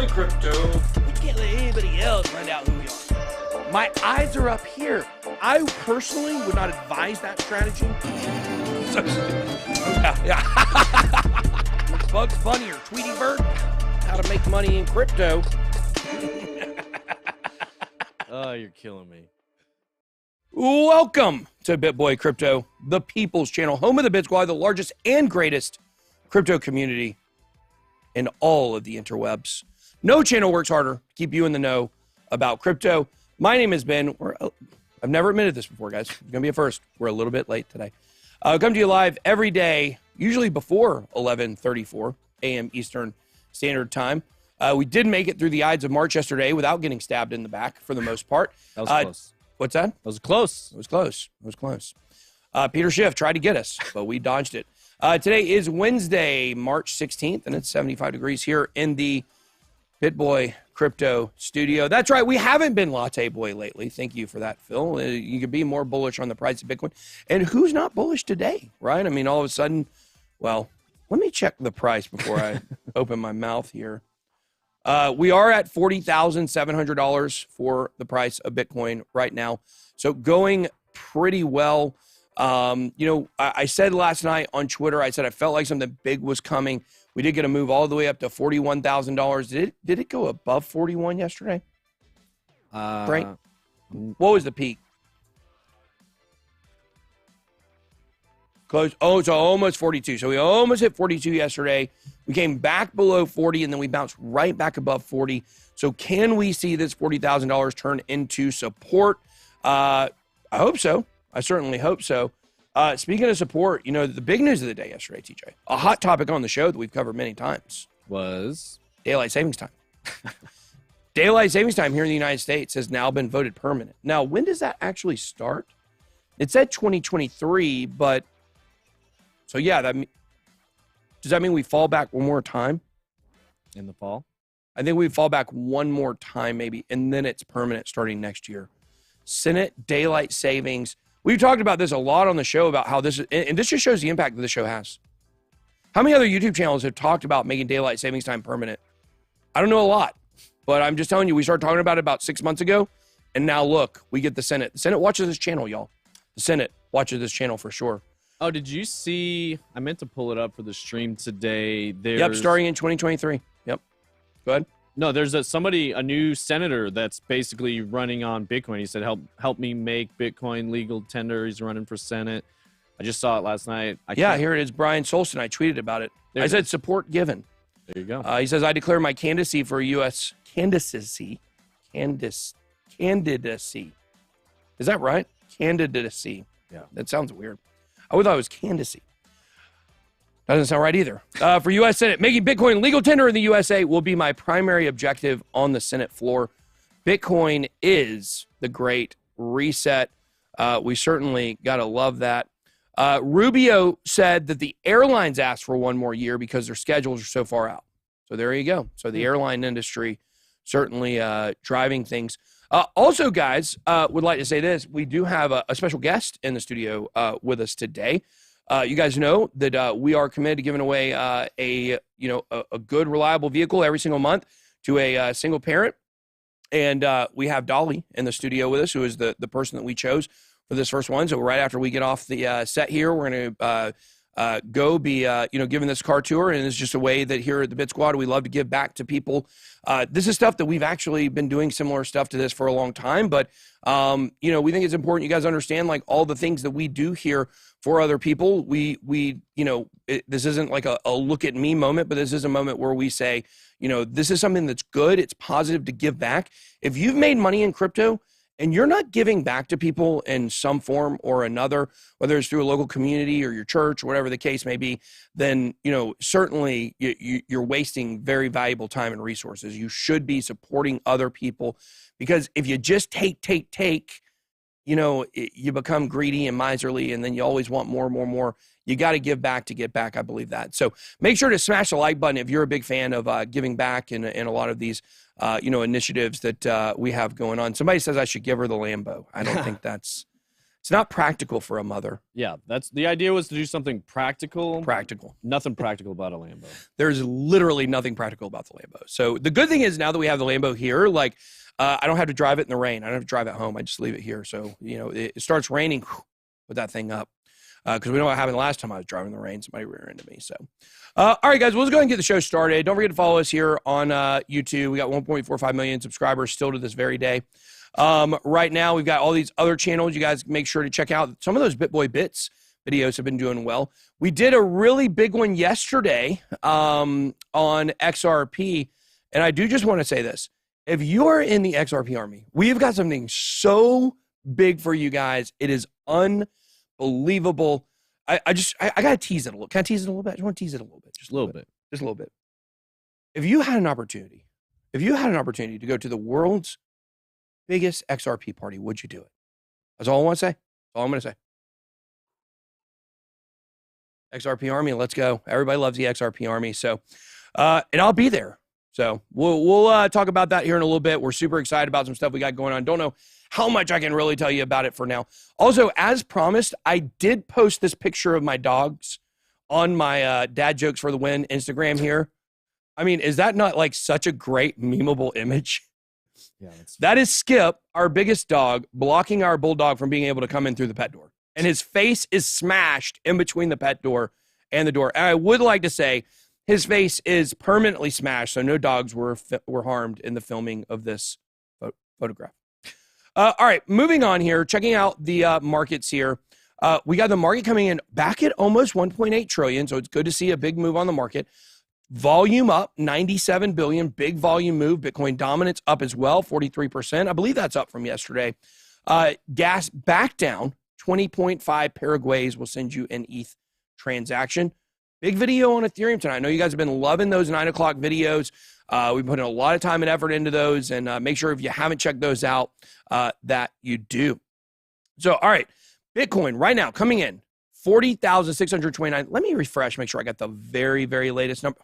crypto. We can't let anybody else find out who we are. My eyes are up here. I personally would not advise that strategy. Bugs Bunny or Tweety Bird, how to make money in crypto. Oh, you're killing me. Welcome to BitBoy Crypto, the people's channel, home of the BitSquad, the largest and greatest crypto community in all of the interwebs. No channel works harder to keep you in the know about crypto. My name is Ben. I've never admitted this before, guys. It's going to be a first. We're a little bit late today. Come to you live every day, usually before 11:34 a.m. Eastern Standard Time. We did make it through the Ides of March yesterday without getting stabbed in the back for the most part. That was close. What's that? That was close. It was close. It was close. Peter Schiff tried to get us, but we dodged it. Today is Wednesday, March 16th, and it's 75 degrees here in the BitBoy Crypto studio. That's right. We haven't been Latte Boy lately. Thank you for that, Phil. You could be more bullish on the price of Bitcoin. And who's not bullish today, right? I mean, all of a sudden, well, let me check the price before I open my mouth here. We are at $40,700 for the price of Bitcoin right now. So going pretty well. I said last night on Twitter, I said I felt like something big was coming. We did get a move all the way up to $41,000. Did it go above 41 yesterday? Right? What was the peak? Close. Oh, so almost 42. So we almost hit 42 yesterday. We came back below 40, and then we bounced right back above 40. So can we see this $40,000 turn into support? I hope so. I certainly hope so. Speaking of support, the big news of the day yesterday, TJ, a hot topic on the show that we've covered many times Was daylight savings time. Daylight savings time here in the United States has now been voted permanent. Now, when does that actually start? It said 2023, but so yeah, does that mean we fall back one more time? in the fall. I think we fall back one more time maybe, and then it's permanent starting next year. Senate daylight savings. We've talked about this a lot on the show about how this is, and this just shows the impact that the show has. How many other YouTube channels have talked about making daylight savings time permanent? I don't know a lot, but I'm just telling you, we started talking about it about 6 months ago, and now look, we get the Senate. The Senate watches this channel, y'all. The Senate watches this channel for sure. Oh, did you see? I meant to pull it up for the stream today. Yep, starting in 2023. Yep. Go ahead. No, there's a new senator that's basically running on Bitcoin. He said, help me make Bitcoin legal tender. He's running for Senate. I just saw it last night. Here it is. Brian Solston. I tweeted about it. I said support given. There you go. He says, I declare my candidacy for U.S. candidacy. Is that right? Candidacy. Yeah. That sounds weird. I would thought it was candidacy. Doesn't sound right either. For U.S. Senate, making Bitcoin legal tender in the USA will be my primary objective on the Senate floor. Bitcoin is the great reset. We certainly got to love that. Rubio said that the airlines asked for one more year because their schedules are so far out. So there you go. So the airline industry certainly driving things. Also, guys, would like to say this. We do have a special guest in the studio with us today. You guys know that we are committed to giving away a good, reliable vehicle every single month to a single parent. And we have Dolly in the studio with us, who is the person that we chose for this first one. So right after we get off the set here, we're going to go be giving this car tour, and it's just a way that here at the BitSquad we love to give back to people. This is stuff that we've actually been doing similar stuff to this for a long time, but we think it's important you guys understand like all the things that we do here for other people. This isn't like a look at me moment, but this is a moment where we say, this is something that's good. It's positive to give back. If you've made money in crypto and you're not giving back to people in some form or another, whether it's through a local community or your church or whatever the case may be, then, certainly you're wasting very valuable time and resources. You should be supporting other people, because if you just take, you become greedy and miserly, and then you always want more. You got to give back to get back. I believe that. So make sure to smash the like button if you're a big fan of giving back and a lot of these, initiatives that we have going on. Somebody says I should give her the Lambo. I don't think that's It's not practical for a mother. Yeah, that's the idea, was to do something practical. Practical. Nothing practical about a Lambo. There's literally nothing practical about the Lambo. So the good thing is now that we have the Lambo here, like I don't have to drive it in the rain. I don't have to drive it home. I just leave it here. So, it starts raining, put that thing up. Because we know what happened the last time I was driving in the rain. Somebody rear-ended me. So, all right, guys, let's go ahead and get the show started. Don't forget to follow us here on YouTube. We got 1.45 million subscribers still to this very day. Right now, we've got all these other channels. You guys make sure to check out some of those BitBoy Bits videos have been doing well. We did a really big one yesterday on XRP. And I do just want to say this. If you are in the XRP army, we've got something so big for you guys. It is unbelievable. I got to tease it a little. Can I tease it a little bit? I just want to tease it a little bit. Just a little bit. Just a little bit. If you had an opportunity to go to the world's biggest XRP party, would you do it? That's all I want to say. That's all I'm going to say. XRP Army, let's go. Everybody loves the XRP Army. So, and I'll be there. So we'll talk about that here in a little bit. We're super excited about some stuff we got going on. Don't know how much I can really tell you about it for now. Also, as promised, I did post this picture of my dogs on my Dad Jokes for the Win Instagram here. I mean, is that not like such a great memeable image? Yeah, that is Skip, our biggest dog, blocking our bulldog from being able to come in through the pet door. And his face is smashed in between the pet door and the door. And I would like to say his face is permanently smashed, so no dogs were harmed in the filming of this photograph. All right, moving on here, checking out the markets here. We got the market coming in back at almost 1.8 trillion, so it's good to see a big move on the market. Volume up, 97 billion, big volume move. Bitcoin dominance up as well, 43%. I believe that's up from yesterday. Gas back down, 20.5 Paraguays will send you an ETH transaction. Big video on Ethereum tonight. I know you guys have been loving those 9 o'clock videos. We've put in a lot of time and effort into those, and make sure if you haven't checked those out, that you do. So, all right, Bitcoin right now coming in, 40,629. Let me refresh, make sure I got the very, very latest number.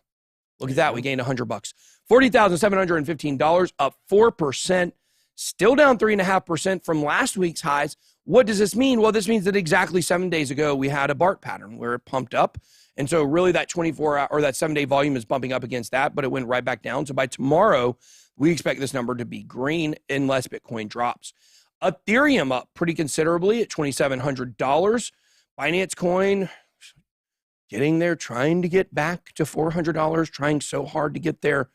Look at that. We gained $100. $40,715, up 4%, still down 3.5% from last week's highs. What does this mean? Well, this means that exactly 7 days ago, we had a BART pattern where it pumped up. And so really that 24-hour or that 7-day volume is bumping up against that, but it went right back down. So by tomorrow, we expect this number to be green unless Bitcoin drops. Ethereum up pretty considerably at $2,700. Binance Coin getting there, trying to get back to $400, trying so hard to get there.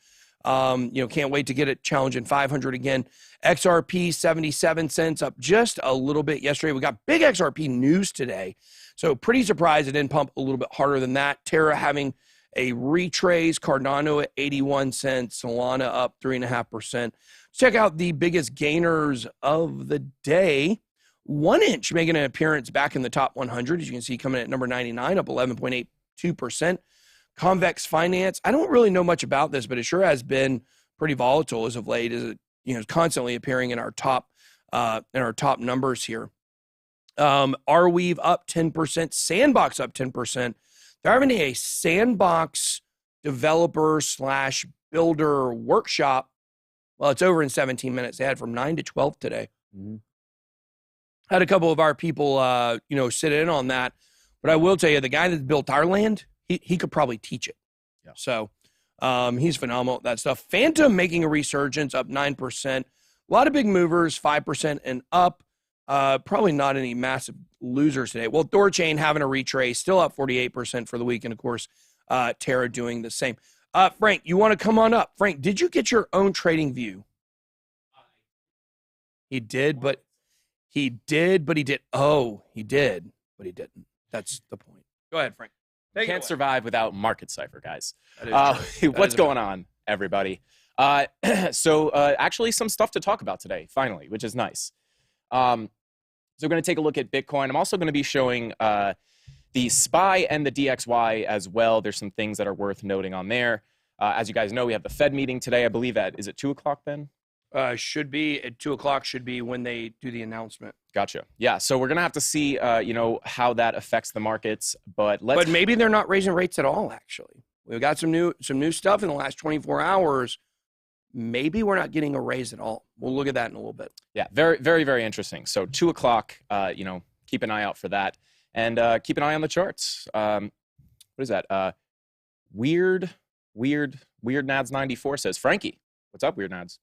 Can't wait to get it challenging 500 again. XRP 77 cents, up just a little bit yesterday. We got big XRP news today. So pretty surprised it didn't pump a little bit harder than that. Terra having a retrace, Cardano at 81 cents, Solana up 3.5%. Check out the biggest gainers of the day. 1inch making an appearance back in the top 100. As you can see, coming in at number 99, up 11.82%. Convex Finance, I don't really know much about this, but it sure has been pretty volatile as of late. Is it, constantly appearing in our top numbers here. Arweave up 10%, Sandbox up 10%. They're having a Sandbox developer / builder workshop. Well, it's over in 17 minutes. They had from 9 to 12 today. Mm-hmm. Had a couple of our people, sit in on that. But I will tell you, the guy that built our land, he could probably teach it. Yeah. So he's phenomenal at that stuff. Phantom making a resurgence, up 9%. A lot of big movers, 5% and up. Probably not any massive losers today. Well, Thorchain having a retrace, still up 48% for the week. And, of course, Terra doing the same. Frank, you want to come on up? Frank, did you get your own trading view? He did, but he did. Oh, he did, but he didn't. That's the point. Go ahead, Frank. Can't survive without market Cipher, guys. What's going on, everybody? Actually, some stuff to talk about today, finally, which is nice. So we're going to take a look at Bitcoin. I'm also going to be showing the SPY and the DXY as well. There's some things that are worth noting on there. As you guys know, we have the Fed meeting today. I believe is it 2 o'clock, Ben? Should be at 2 o'clock. Should be when they do the announcement. Gotcha. Yeah. So we're gonna have to see, how that affects the markets. But maybe they're not raising rates at all. Actually, we've got some new stuff in the last 24 hours. Maybe we're not getting a raise at all. We'll look at that in a little bit. Yeah. Very, very, very interesting. So 2 o'clock, keep an eye out for that. And keep an eye on the charts. What is that? Weird Nads 94 says, Frankie, what's up, Weird Nads?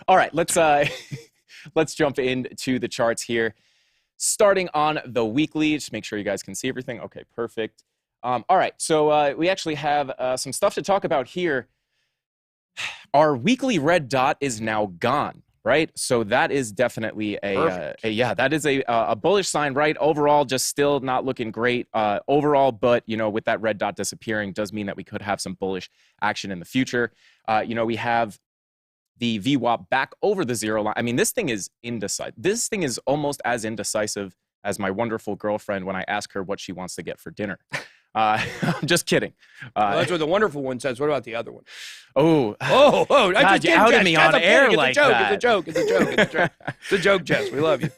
All right, let's jump into the charts here. Starting on the weekly, just make sure you guys can see everything. Okay, perfect. All right, so we actually have some stuff to talk about here. Our weekly red dot is now gone, right? So that is definitely that is a bullish sign, right? Overall, just still not looking great overall, but with that red dot disappearing does mean that we could have some bullish action in the future. We have the VWAP back over the zero line. I mean, this thing is indecisive. This thing is almost as indecisive as my wonderful girlfriend when I ask her what she wants to get for dinner. I'm just kidding. Well, that's what the wonderful one says. What about the other one? Oh! I God, you outed me on air like that. It's a joke, Jess. We love you.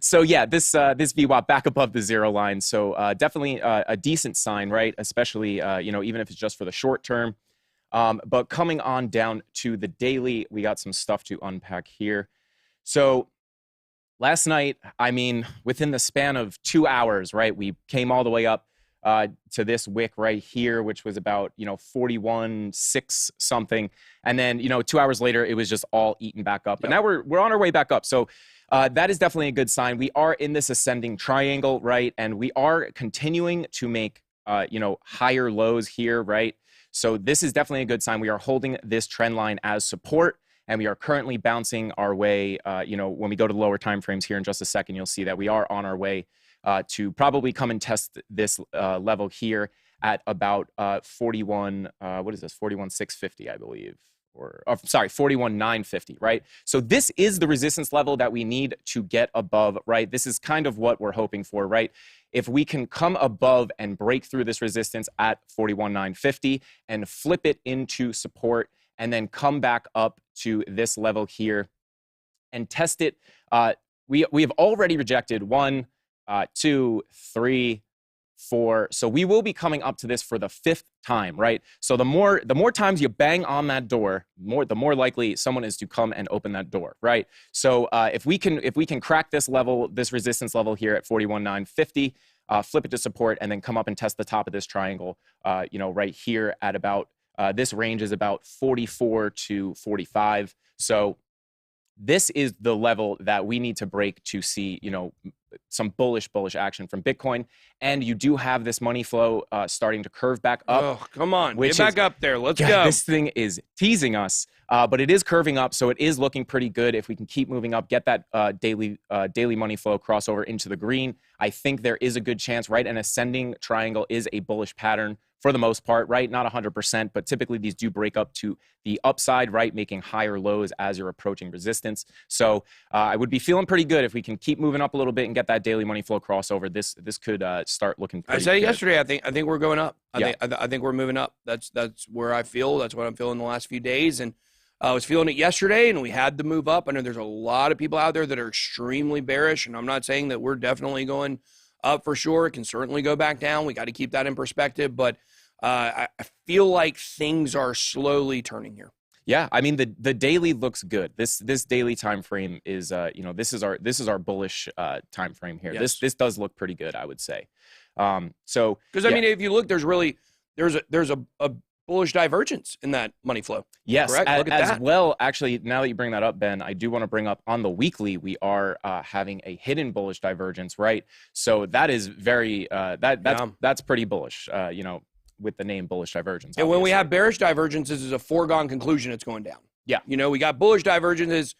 So yeah, this VWAP back above the zero line. So definitely a decent sign, right? Especially even if it's just for the short term. But coming on down to the daily, we got some stuff to unpack here. So last night, I mean, within the span of 2 hours, right, we came all the way up to this wick right here, which was about 41.6 something, and then 2 hours later, it was just all eaten back up. But now we're on our way back up. So that is definitely a good sign. We are in this ascending triangle, right, and we are continuing to make higher lows here, right. So this is definitely a good sign. We are holding this trend line as support, and we are currently bouncing our way. When we go to the lower time frames here in just a second, you'll see that we are on our way to probably come and test this level here at about 41. What is this? 41,650, I believe. Or sorry, 41,950, right? So this is the resistance level that we need to get above, right? This is kind of what we're hoping for, right? If we can come above and break through this resistance at 41,950 and flip it into support and then come back up to this level here and test it, we have already rejected 1, 2, 3, 4. So we will be coming up to this for the 5th time, right? So the more times you bang on that door, the more likely someone is to come and open that door, right? So if we can crack this level, this resistance level here at 41,950, flip it to support, and then come up and test the top of this triangle, right here at about this range is about 44 to 45. So this is the level that we need to break to see, some bullish action from Bitcoin. And you do have this money flow starting to curve back up. Oh, come on. Get back up there. Let's go. This thing is teasing us, but it is curving up, so it is looking pretty good. If we can keep moving up, get that daily money flow crossover into the green, I think there is a good chance, right? An ascending triangle is a bullish pattern for the most part, right? Not 100%, but typically these do break up to the upside, right? Making higher lows as you're approaching resistance. So I would be feeling pretty good if we can keep moving up a little bit and get that daily money flow crossover. This could start looking pretty good. I said yesterday, I think we're going up. I think we're moving up. That's where I feel. That's what I'm feeling the last few days. And I was feeling it yesterday, and we had to move up. I know there's a lot of people out there that are extremely bearish, and I'm not saying that we're definitely going up for sure. It can certainly go back down. We got to keep that in perspective, but I feel like things are slowly turning here. Yeah, I mean the daily looks good. This daily time frame is this is our bullish time frame here. Yes. This does look pretty good, I would say. So because I mean, if you look, there's a bullish divergence in that money flow. Yes, correct? Look at as that. well. Actually, now that you bring that up, Ben, I do want to bring up on the weekly we are having a hidden bullish divergence, right? So that is very that's pretty bullish. With the name bullish divergence. And when we have bearish divergences, it's a foregone conclusion it's going down. Yeah. We got bullish divergences.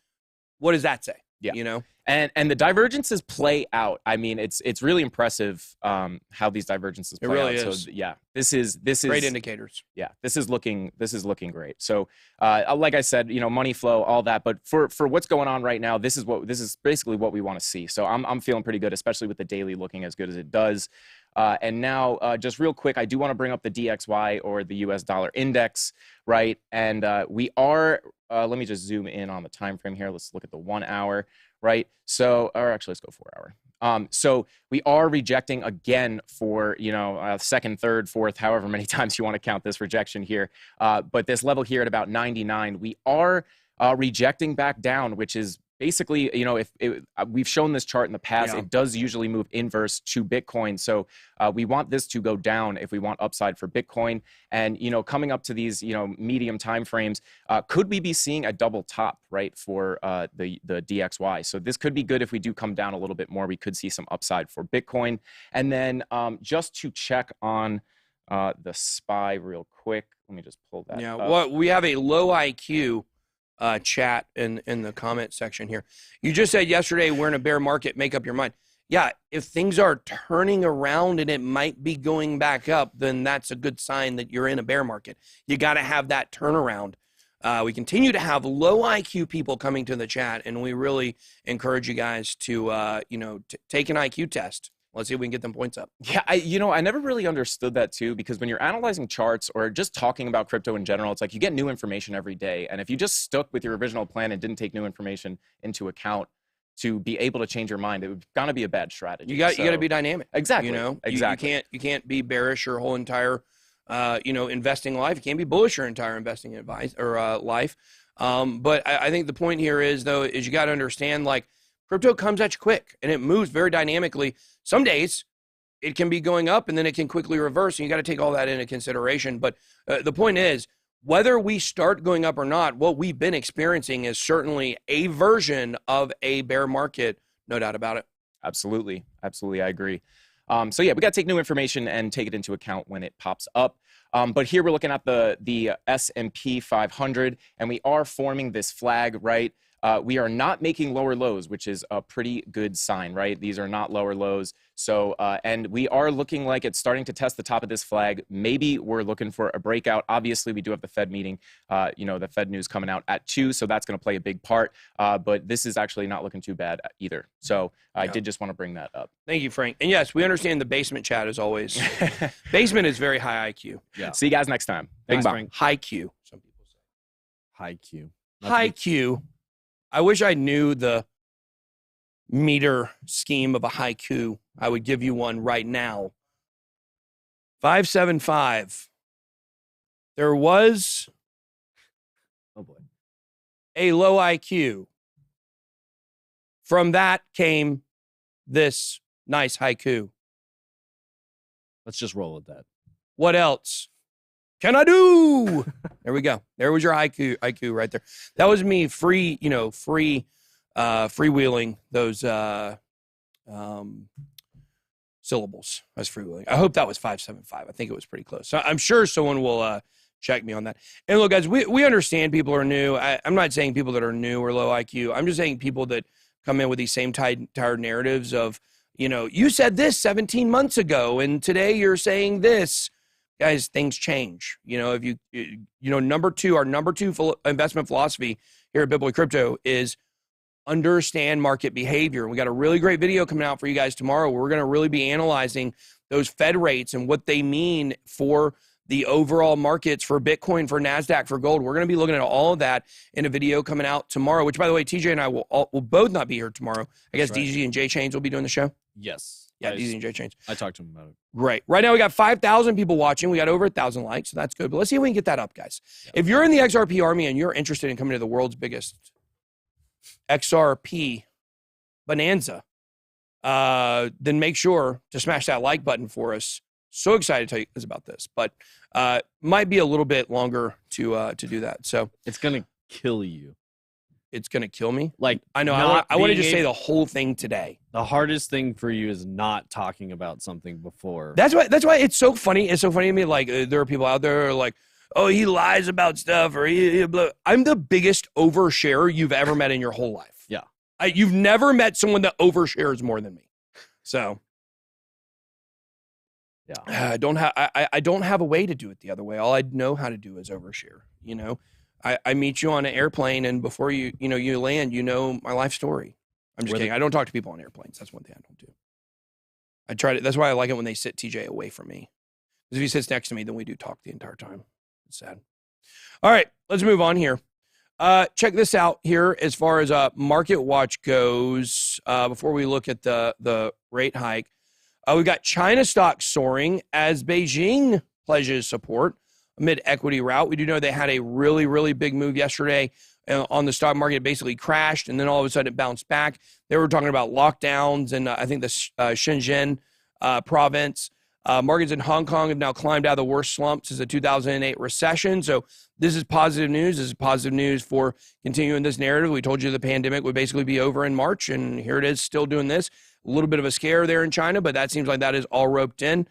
What does that say? Yeah. And the divergences play out. I mean, it's really impressive how these divergences play really out. is. So yeah, this is great indicators. Yeah, this is looking great. So like I said, money flow, all that. But for what's going on right now, this is basically what we want to see. So I'm feeling pretty good, especially with the daily looking as good as it does. And now, just real quick, I do want to bring up the DXY or the US dollar index, right? And we are, let me just zoom in on the time frame here. Let's look at the 1 hour, right? So, or actually, let's go 4 hour. So we are rejecting again for, second, third, fourth, however many times you want to count this rejection here. But this level here at about 99, we are rejecting back down, which is basically, if we've shown this chart in the past, it does usually move inverse to Bitcoin. So we want this to go down if we want upside for Bitcoin. And, coming up to these, medium time frames, could we be seeing a double top, right, for the DXY? So this could be good if we do come down a little bit more. We could see some upside for Bitcoin. And then just to check on the SPY real quick, let me just pull that up. Well, we have a low IQ chat in the comment section here. You just said yesterday we're in a bear market, make up your mind. Yeah, if things are turning around and it might be going back up, then that's a good sign that you're in a bear market. You got to have that turnaround. We continue to have low IQ people coming to the chat, and we really encourage you guys to take an IQ test. Let's see if we can get them points up. Yeah, I never really understood that too, because when you're analyzing charts or just talking about crypto in general, it's like you get new information every day. And if you just stuck with your original plan and didn't take new information into account to be able to change your mind, it would gonna be a bad strategy. You got to be dynamic. Exactly. Exactly. You can't be bearish your whole entire investing life. You can't be bullish your entire investing advice or life. But I think the point here is you got to understand, like, crypto comes at you quick and it moves very dynamically. Some days it can be going up and then it can quickly reverse, and you got to take all that into consideration. But the point is, whether we start going up or not, what we've been experiencing is certainly a version of a bear market, no doubt about it. Absolutely. I agree. So yeah, we got to take new information and take it into account when it pops up. But here we're looking at the S&P 500, and we are forming this flag, right? We are not making lower lows, which is a pretty good sign, right? These are not lower lows. So, and we are looking like it's starting to test the top of this flag. Maybe we're looking for a breakout. Obviously, we do have the Fed meeting, the Fed news coming out at 2, so that's going to play a big part. But this is actually not looking too bad either. So I did just want to bring that up. Thank you, Frank. And yes, we understand the basement chat as always. Basement is very high IQ. Yeah. See you guys next time. Big bang. High Q, some people say. High Q. High Q. I wish I knew the meter scheme of a haiku. I would give you one right now. 575. There was a low IQ. From that came this nice haiku. Let's just roll with that. What else can I do? There we go. There was your IQ right there. That was me freewheeling those syllables. I was freewheeling. I hope that was 575. I think it was pretty close. So I'm sure someone will check me on that. And look, guys, we understand people are new. I'm not saying people that are new or low IQ. I'm just saying people that come in with these same tired narratives of, you said this 17 months ago, and today you're saying this. Guys, things change. If our number two investment philosophy here at BitBoy Crypto is understand market behavior. We got a really great video coming out for you guys tomorrow. We're going to really be analyzing those Fed rates and what they mean for the overall markets, for Bitcoin, for NASDAQ, for gold. We're going to be looking at all of that in a video coming out tomorrow, which, by the way, TJ and I will both not be here tomorrow. I guess DZ and J Chains will be doing the show. Yes. Yeah, DZ and J Chains. I talked to him about it. Great. Right now we got 5,000 people watching. We got over 1,000 likes, so that's good. But let's see if we can get that up, guys. Yeah. If you're in the XRP army and you're interested in coming to the world's biggest XRP bonanza, then make sure to smash that like button for us. So excited to tell you guys about this, but might be a little bit longer to do that. So it's gonna kill you. It's gonna kill me. Like, I know. I want to just say the whole thing today. The hardest thing for you is not talking about something before. That's why it's so funny. It's so funny to me. Like, there are people out there who are like, oh, he lies about stuff, or I'm the biggest oversharer you've ever met in your whole life. Yeah. You've never met someone that overshares more than me. So yeah, I don't have a way to do it the other way. All I know how to do is overshare. I meet you on an airplane, and before you land, my life story. I'm just kidding. I don't talk to people on airplanes. That's one thing I don't do. I try to. That's why I like it when they sit TJ away from me. Because if he sits next to me, then we do talk the entire time. It's sad. All right, let's move on here. Check this out here as far as Market Watch goes. Before we look at the rate hike, we've got China stocks soaring as Beijing pledges support amid equity rout. We do know they had a really, really big move yesterday on the stock market. It basically crashed, and then all of a sudden it bounced back. They were talking about lockdowns, and I think the Shenzhen province. Markets in Hong Kong have now climbed out of the worst slump since the 2008 recession. So this is positive news. This is positive news for continuing this narrative. We told you the pandemic would basically be over in March, and here it is still doing this. A little bit of a scare there in China, but that seems like that is all roped in.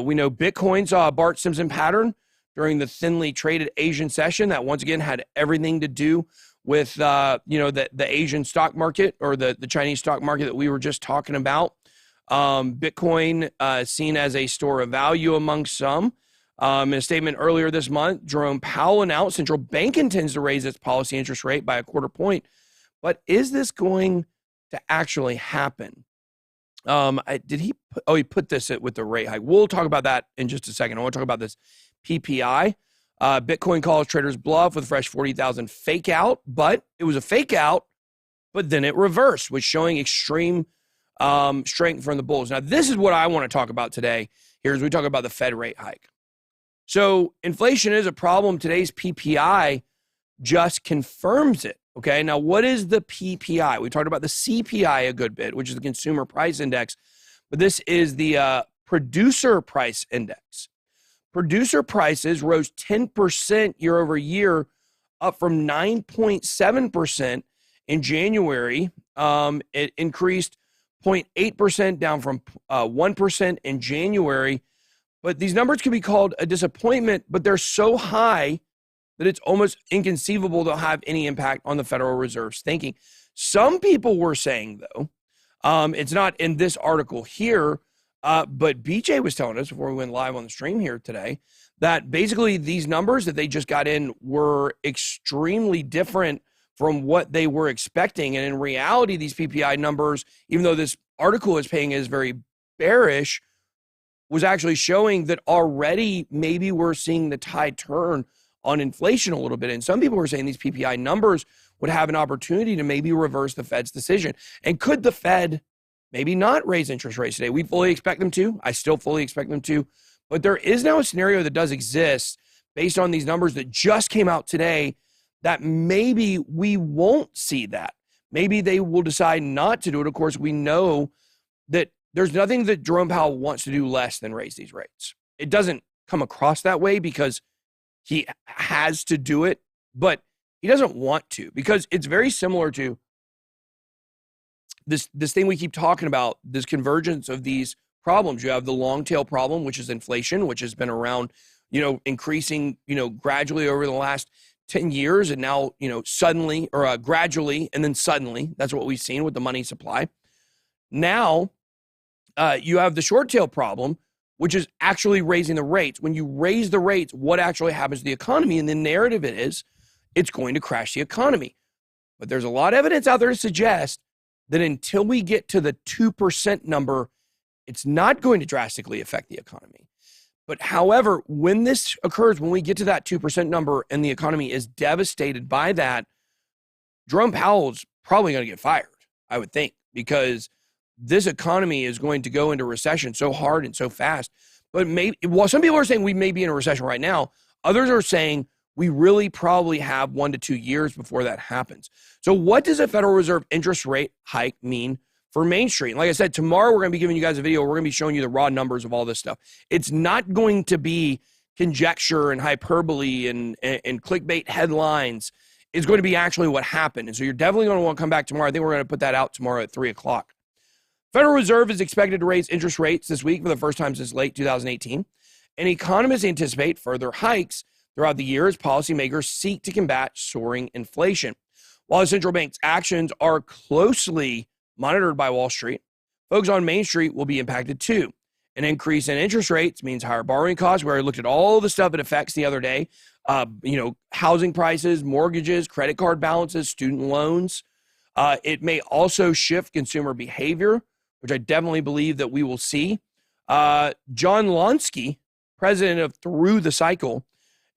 We know Bitcoin saw a Bart Simpson pattern during the thinly traded Asian session that once again had everything to do with the Asian stock market, or the Chinese stock market that we were just talking about. Bitcoin seen as a store of value among some. In a statement earlier this month, Jerome Powell announced central bank intends to raise its policy interest rate by 1/4 point. But is this going to actually happen? He put this with the rate hike. We'll talk about that in just a second. I want to talk about this PPI. Bitcoin calls traders bluff with fresh 40,000 fake out, but it was a fake out, but then it reversed, which showing extreme strength from the bulls. Now, this is what I want to talk about today here as we talk about the Fed rate hike. So inflation is a problem. Today's PPI just confirms it. Okay. Now, what is the PPI? We talked about the CPI a good bit, which is the Consumer Price Index, but this is the Producer Price Index. Producer prices rose 10% year over year, up from 9.7% in January. It increased 0.8%, down from 1% in January. But these numbers can be called a disappointment, but they're so high that it's almost inconceivable they'll have any impact on the Federal Reserve's thinking. Some people were saying, though, it's not in this article here, but BJ was telling us before we went live on the stream here today that basically these numbers that they just got in were extremely different from what they were expecting. And in reality, these PPI numbers, even though this article is painting as very bearish, was actually showing that already maybe we're seeing the tide turn on inflation a little bit. And some people were saying these PPI numbers would have an opportunity to maybe reverse the Fed's decision. And could the Fed maybe not raise interest rates today? We fully expect them to. I still fully expect them to. But there is now a scenario that does exist based on these numbers that just came out today that maybe we won't see that. Maybe they will decide not to do it. Of course, we know that there's nothing that Jerome Powell wants to do less than raise these rates. It doesn't come across that way because he has to do it, but he doesn't want to, because it's very similar to this thing we keep talking about, this convergence of these problems. You have the long tail problem, which is inflation, which has been around, increasing, gradually over the last 10 years. And now, suddenly or gradually, and then suddenly, that's what we've seen with the money supply. Now you have the short tail problem, which is actually raising the rates. When you raise the rates, what actually happens to the economy? And the narrative is it's going to crash the economy. But there's a lot of evidence out there to suggest that until we get to the 2% number, it's not going to drastically affect the economy. But however, when this occurs, when we get to that 2% number and the economy is devastated by that, Jerome Powell's probably going to get fired, I would think, because this economy is going to go into recession so hard and so fast. But maybe, well, some people are saying we may be in a recession right now. Others are saying we really probably have 1 to 2 years before that happens. So what does a Federal Reserve interest rate hike mean for Main Street? Like I said, tomorrow we're going to be giving you guys a video. We're going to be showing you the raw numbers of all this stuff. It's not going to be conjecture and hyperbole and clickbait headlines. It's going to be actually what happened. And so you're definitely going to want to come back tomorrow. I think we're going to put that out tomorrow at 3 o'clock. Federal Reserve is expected to raise interest rates this week for the first time since late 2018. And economists anticipate further hikes throughout the year as policymakers seek to combat soaring inflation. While the central bank's actions are closely monitored by Wall Street, folks on Main Street will be impacted too. An increase in interest rates means higher borrowing costs. We already looked at all the stuff it affects the other day. Housing prices, mortgages, credit card balances, student loans. It may also shift consumer behavior, which I definitely believe that we will see. John Lonsky, president of Through the Cycle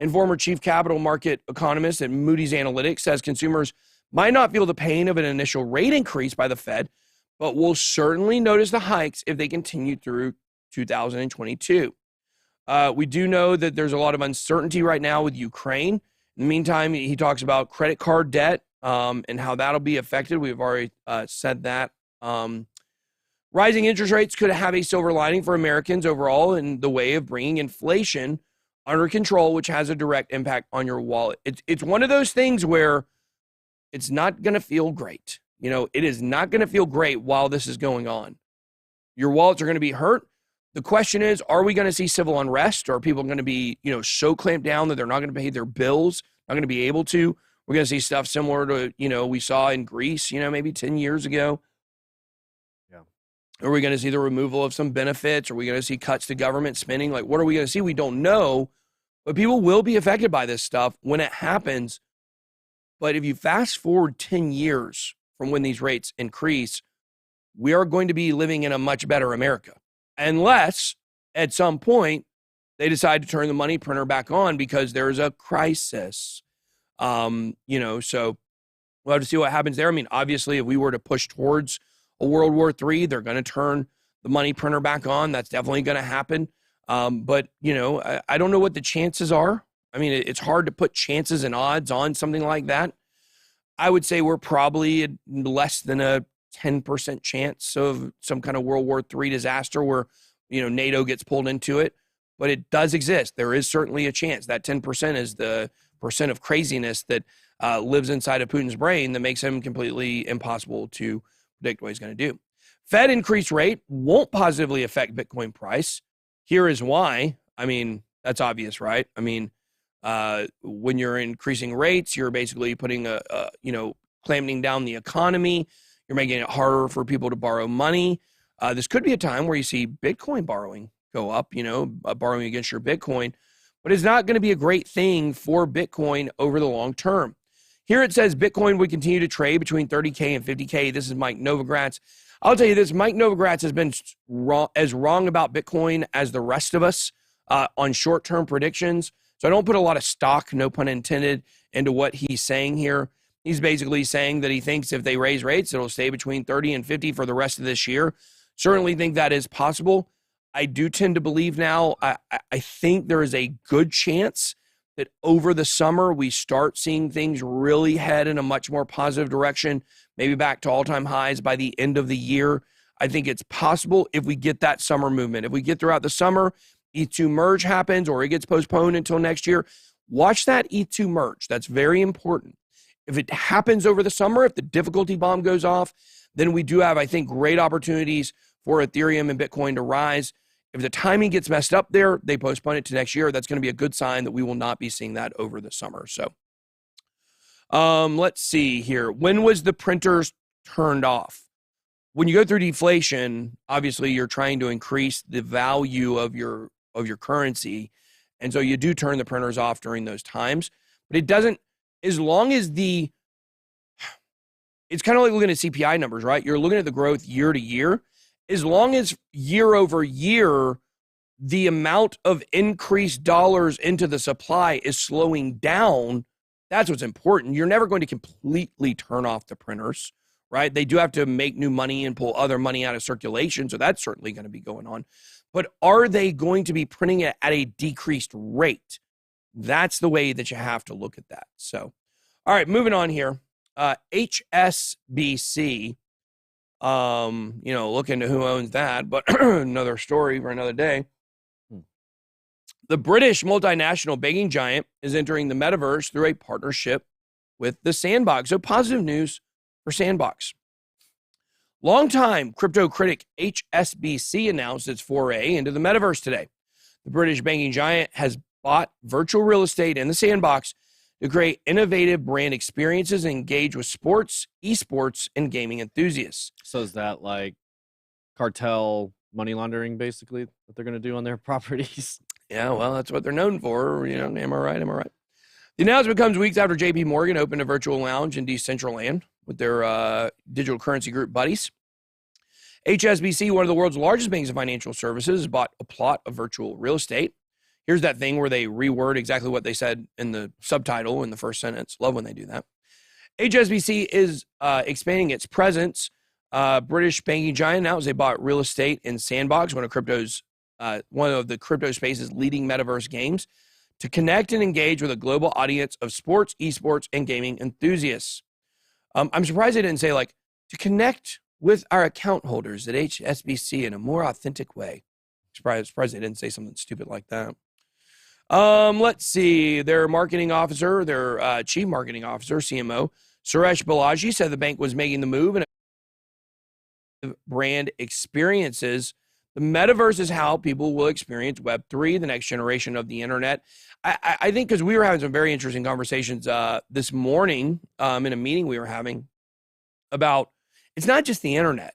and former chief capital market economist at Moody's Analytics, says consumers might not feel the pain of an initial rate increase by the Fed, but will certainly notice the hikes if they continue through 2022. We do know that there's a lot of uncertainty right now with Ukraine. In the meantime, he talks about credit card debt and how that'll be affected. We've already said that. Rising interest rates could have a silver lining for Americans overall in the way of bringing inflation under control, which has a direct impact on your wallet. It's one of those things where it's not going to feel great. You know, it is not going to feel great while this is going on. Your wallets are going to be hurt. The question is, are we going to see civil unrest? Or are people going to be, you know, so clamped down that they're not going to pay their bills, not going to be able to? We're going to see stuff similar to, you know, we saw in Greece, you know, maybe 10 years ago. Yeah. Are we going to see the removal of some benefits? Are we going to see cuts to government spending? Like, what are we going to see? We don't know. But people will be affected by this stuff when it happens. But if you fast forward 10 years from when these rates increase, we are going to be living in a much better America. Unless at some point they decide to turn the money printer back on because there's a crisis. You know, so we'll have to see what happens there. I mean, obviously, if we were to push towards a World War III, they're going to turn the money printer back on. That's definitely going to happen. But, you know, I don't know what the chances are. I mean, it's hard to put chances and odds on something like that. I would say we're probably less than a 10% chance of some kind of World War III disaster where, you know, NATO gets pulled into it. But it does exist. There is certainly a chance. That 10% is the percent of craziness that lives inside of Putin's brain that makes him completely impossible to predict what he's going to do. Fed increased rate won't positively affect Bitcoin price. Here is why. I mean, that's obvious, right? I mean, when you're increasing rates, you're basically putting you know, clamping down the economy. You're making it harder for people to borrow money. This could be a time where you see Bitcoin borrowing go up, you know, borrowing against your Bitcoin, but it's not going to be a great thing for Bitcoin over the long term. Here it says Bitcoin would continue to trade between 30K and 50K. This is Mike Novogratz. I'll tell you this, Mike Novogratz has been wrong about Bitcoin as the rest of us on short-term predictions. So I don't put a lot of stock, no pun intended, into what he's saying here. He's basically saying that he thinks if they raise rates, it'll stay between 30 and 50 for the rest of this year. Certainly think that is possible. I do tend to believe now, I think there is a good chance that over the summer, we start seeing things really head in a much more positive direction, maybe back to all-time highs by the end of the year. I think it's possible if we get that summer movement. If we get throughout the summer, ETH merge happens or it gets postponed until next year, watch that ETH merge. That's very important. If it happens over the summer, if the difficulty bomb goes off, then we do have, I think, great opportunities for Ethereum and Bitcoin to rise. If the timing gets messed up there, they postpone it to next year. That's going to be a good sign that we will not be seeing that over the summer. So let's see here. When was the printers turned off? When you go through deflation, obviously you're trying to increase the value of your currency. And so you do turn the printers off during those times. But it doesn't, as long as it's kind of like looking at CPI numbers, right? You're looking at the growth year to year. As long as year over year, the amount of increased dollars into the supply is slowing down, that's what's important. You're never going to completely turn off the printers, right? They do have to make new money and pull other money out of circulation, so that's certainly going to be going on. But are they going to be printing it at a decreased rate? That's the way that you have to look at that. So, all right, moving on here. HSBC, you know, look into who owns that, but another story for another day. The British multinational banking giant is entering the metaverse through a partnership with the Sandbox. So positive news for Sandbox. Longtime crypto critic HSBC announced its foray into the metaverse today. The British banking giant has bought virtual real estate in the Sandbox to create innovative brand experiences and engage with sports, esports, and gaming enthusiasts. So is that like cartel money laundering, basically, that they're going to do on their properties? Yeah, well, that's what they're known for. You know, am I right? Am I right? The announcement comes weeks after JP Morgan opened a virtual lounge in Decentraland with their digital currency group buddies. HSBC, one of the world's largest banks of financial services, bought a plot of virtual real estate. Here's that thing where they reword exactly what they said in the subtitle in the first sentence. Love when they do that. HSBC is expanding its presence. British banking giant announced they bought real estate in Sandbox, one of the crypto space's leading metaverse games, to connect and engage with a global audience of sports, esports, and gaming enthusiasts. I'm surprised they didn't say, like, to connect with our account holders at HSBC in a more authentic way. Surprised they didn't say something stupid like that. Let's see. Their marketing officer, their chief marketing officer, CMO, Suresh Balaji, said the bank was making the move and brand experiences. The metaverse is how people will experience Web3, the next generation of the internet. I think because we were having some very interesting conversations this morning in a meeting we were having about it's not just the internet.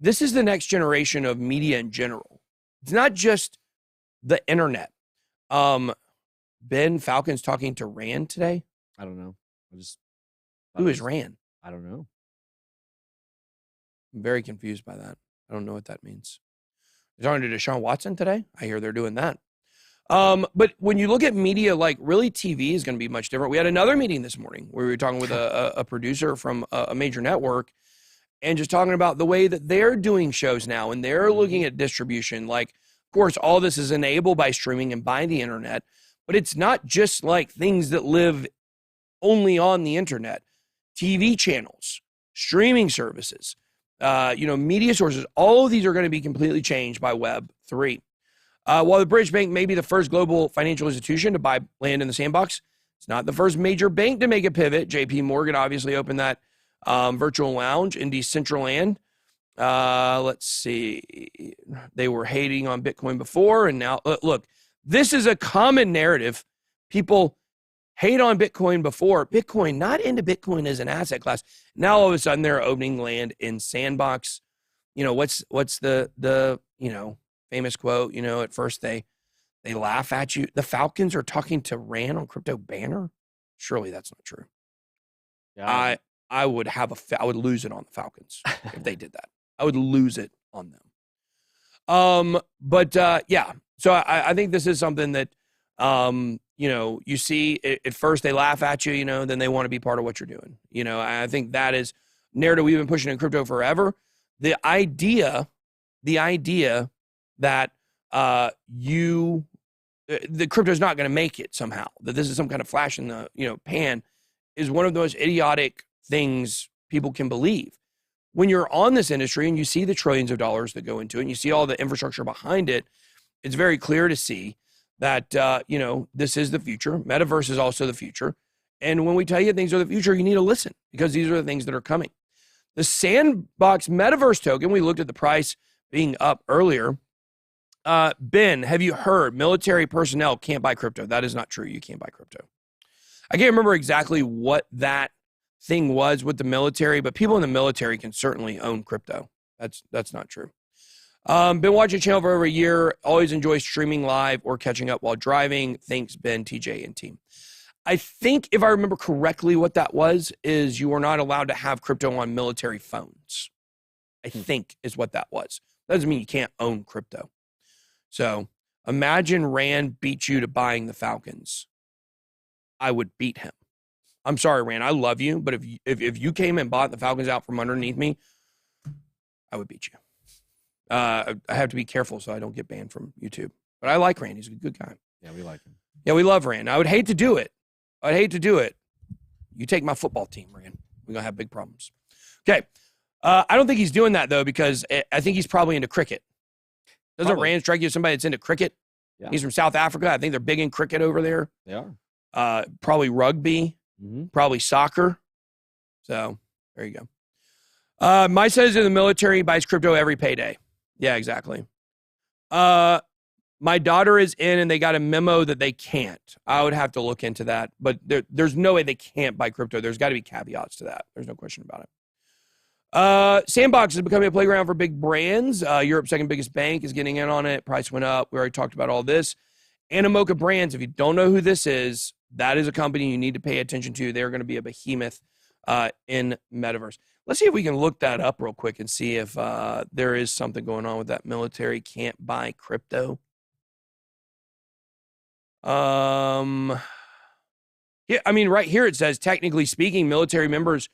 This is the next generation of media in general. It's not just the internet. Ben Falcon's talking to Rand today. I don't know. Who is Rand? I don't know. I'm very confused by that. I don't know what that means. They're talking to Deshaun Watson today. I hear they're doing that. But when you look at media, like really TV is going to be much different. We had another meeting this morning where we were talking with a producer from a major network and just talking about the way that they're doing shows now and they're looking at distribution. Like, of course, all this is enabled by streaming and by the internet, but it's not just like things that live only on the internet. TV channels, streaming services, media sources, all of these are going to be completely changed by Web3. While the British Bank may be the first global financial institution to buy land in the Sandbox, it's not the first major bank to make a pivot. JP Morgan obviously opened that virtual lounge in Decentraland. Let's see. They were hating on Bitcoin before, and now, look, this is a common narrative. People hate on Bitcoin before. Bitcoin, not into Bitcoin as an asset class. Now, all of a sudden, they're opening land in Sandbox. What's the famous quote? At first they laugh at you. The Falcons are talking to Rand on Crypto Banner. Surely that's not true. Yeah. I would lose it on the Falcons if they did that. I would lose it on them. Yeah. So I think this is something that, you see at first they laugh at you, then they want to be part of what you're doing. I think that is narrative we've been pushing in crypto forever. The idea that the crypto is not going to make it somehow, that this is some kind of flash in the pan, is one of the most idiotic things people can believe. When you're on this industry and you see the trillions of dollars that go into it and you see all the infrastructure behind it, it's very clear to see that this is the future. Metaverse is also the future. And when we tell you things are the future, you need to listen because these are the things that are coming. The Sandbox Metaverse token, we looked at the price being up earlier. Ben, have you heard military personnel can't buy crypto? That is not true. You can't buy crypto. I can't remember exactly what that thing was with the military, but people in the military can certainly own crypto. That's not true. Been watching the channel for over a year. Always enjoy streaming live or catching up while driving. Thanks, Ben, TJ, and team. I think if I remember correctly, what that was is you are not allowed to have crypto on military phones. I think is what that was. Doesn't mean you can't own crypto. So imagine Rand beat you to buying the Falcons. I would beat him. I'm sorry, Rand. I love you, but if you came and bought the Falcons out from underneath me, I would beat you. I have to be careful so I don't get banned from YouTube. But I like Rand. He's a good guy. Yeah, we like him. Yeah, we love Rand. I would hate to do it. You take my football team, Rand. We're going to have big problems. Okay. I don't think he's doing that, though, because I think he's probably into cricket. Doesn't Rand strike you as somebody that's into cricket? Yeah. He's from South Africa. I think they're big in cricket over there. They are. Probably rugby. Mm-hmm. Probably soccer. So there you go. My son is in the military, buys crypto every payday. Yeah, exactly. My daughter is in and they got a memo that they can't. I would have to look into that, but there's no way they can't buy crypto. There's got to be caveats to that. There's no question about it. Sandbox is becoming a playground for big brands. Europe's second biggest bank is getting in on it. Price went up. We already talked about all this. Animoca Brands, if you don't know who this is, that is a company you need to pay attention to. They're going to be a behemoth in Metaverse. Let's see if we can look that up real quick and see if there is something going on with that military can't buy crypto. Yeah, I mean, right here it says, technically speaking, military members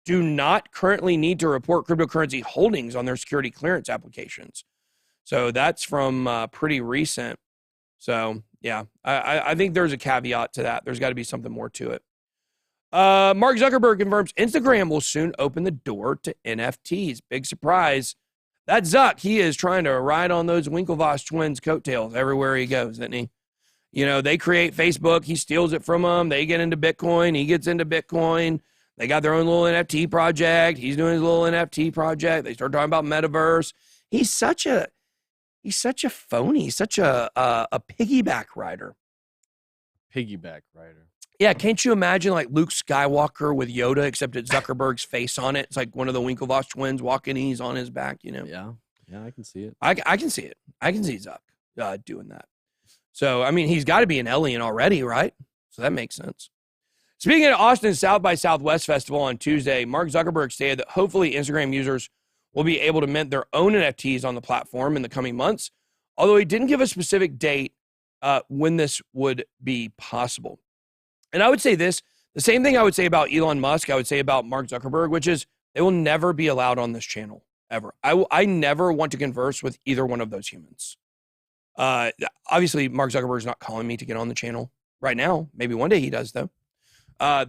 do not currently need to report cryptocurrency holdings on their security clearance applications. So that's from pretty recent. So Yeah. I think there's a caveat to that. There's got to be something more to it. Mark Zuckerberg confirms Instagram will soon open the door to NFTs. Big surprise. That Zuck, he is trying to ride on those Winklevoss twins' coattails everywhere he goes, isn't he? You know, they create Facebook. He steals it from them. They get into Bitcoin. He gets into Bitcoin. They got their own little NFT project. He's doing his little NFT project. They start talking about metaverse. He's such a phony. He's such a piggyback rider. Piggyback rider. Yeah, can't you imagine like Luke Skywalker with Yoda, except it's Zuckerberg's face on it? It's like one of the Winklevoss twins walking, and he's on his back, you know? Yeah, I can see it. I can see it. I can see Zuck doing that. So, I mean, he's got to be an alien already, right? So that makes sense. Speaking of Austin's South by Southwest Festival on Tuesday, Mark Zuckerberg stated that hopefully Instagram users will be able to mint their own NFTs on the platform in the coming months, although he didn't give a specific date when this would be possible. And I would say this, the same thing I would say about Elon Musk, I would say about Mark Zuckerberg, which is they will never be allowed on this channel, ever. I never want to converse with either one of those humans. Obviously, Mark Zuckerberg is not calling me to get on the channel right now. Maybe one day he does, though.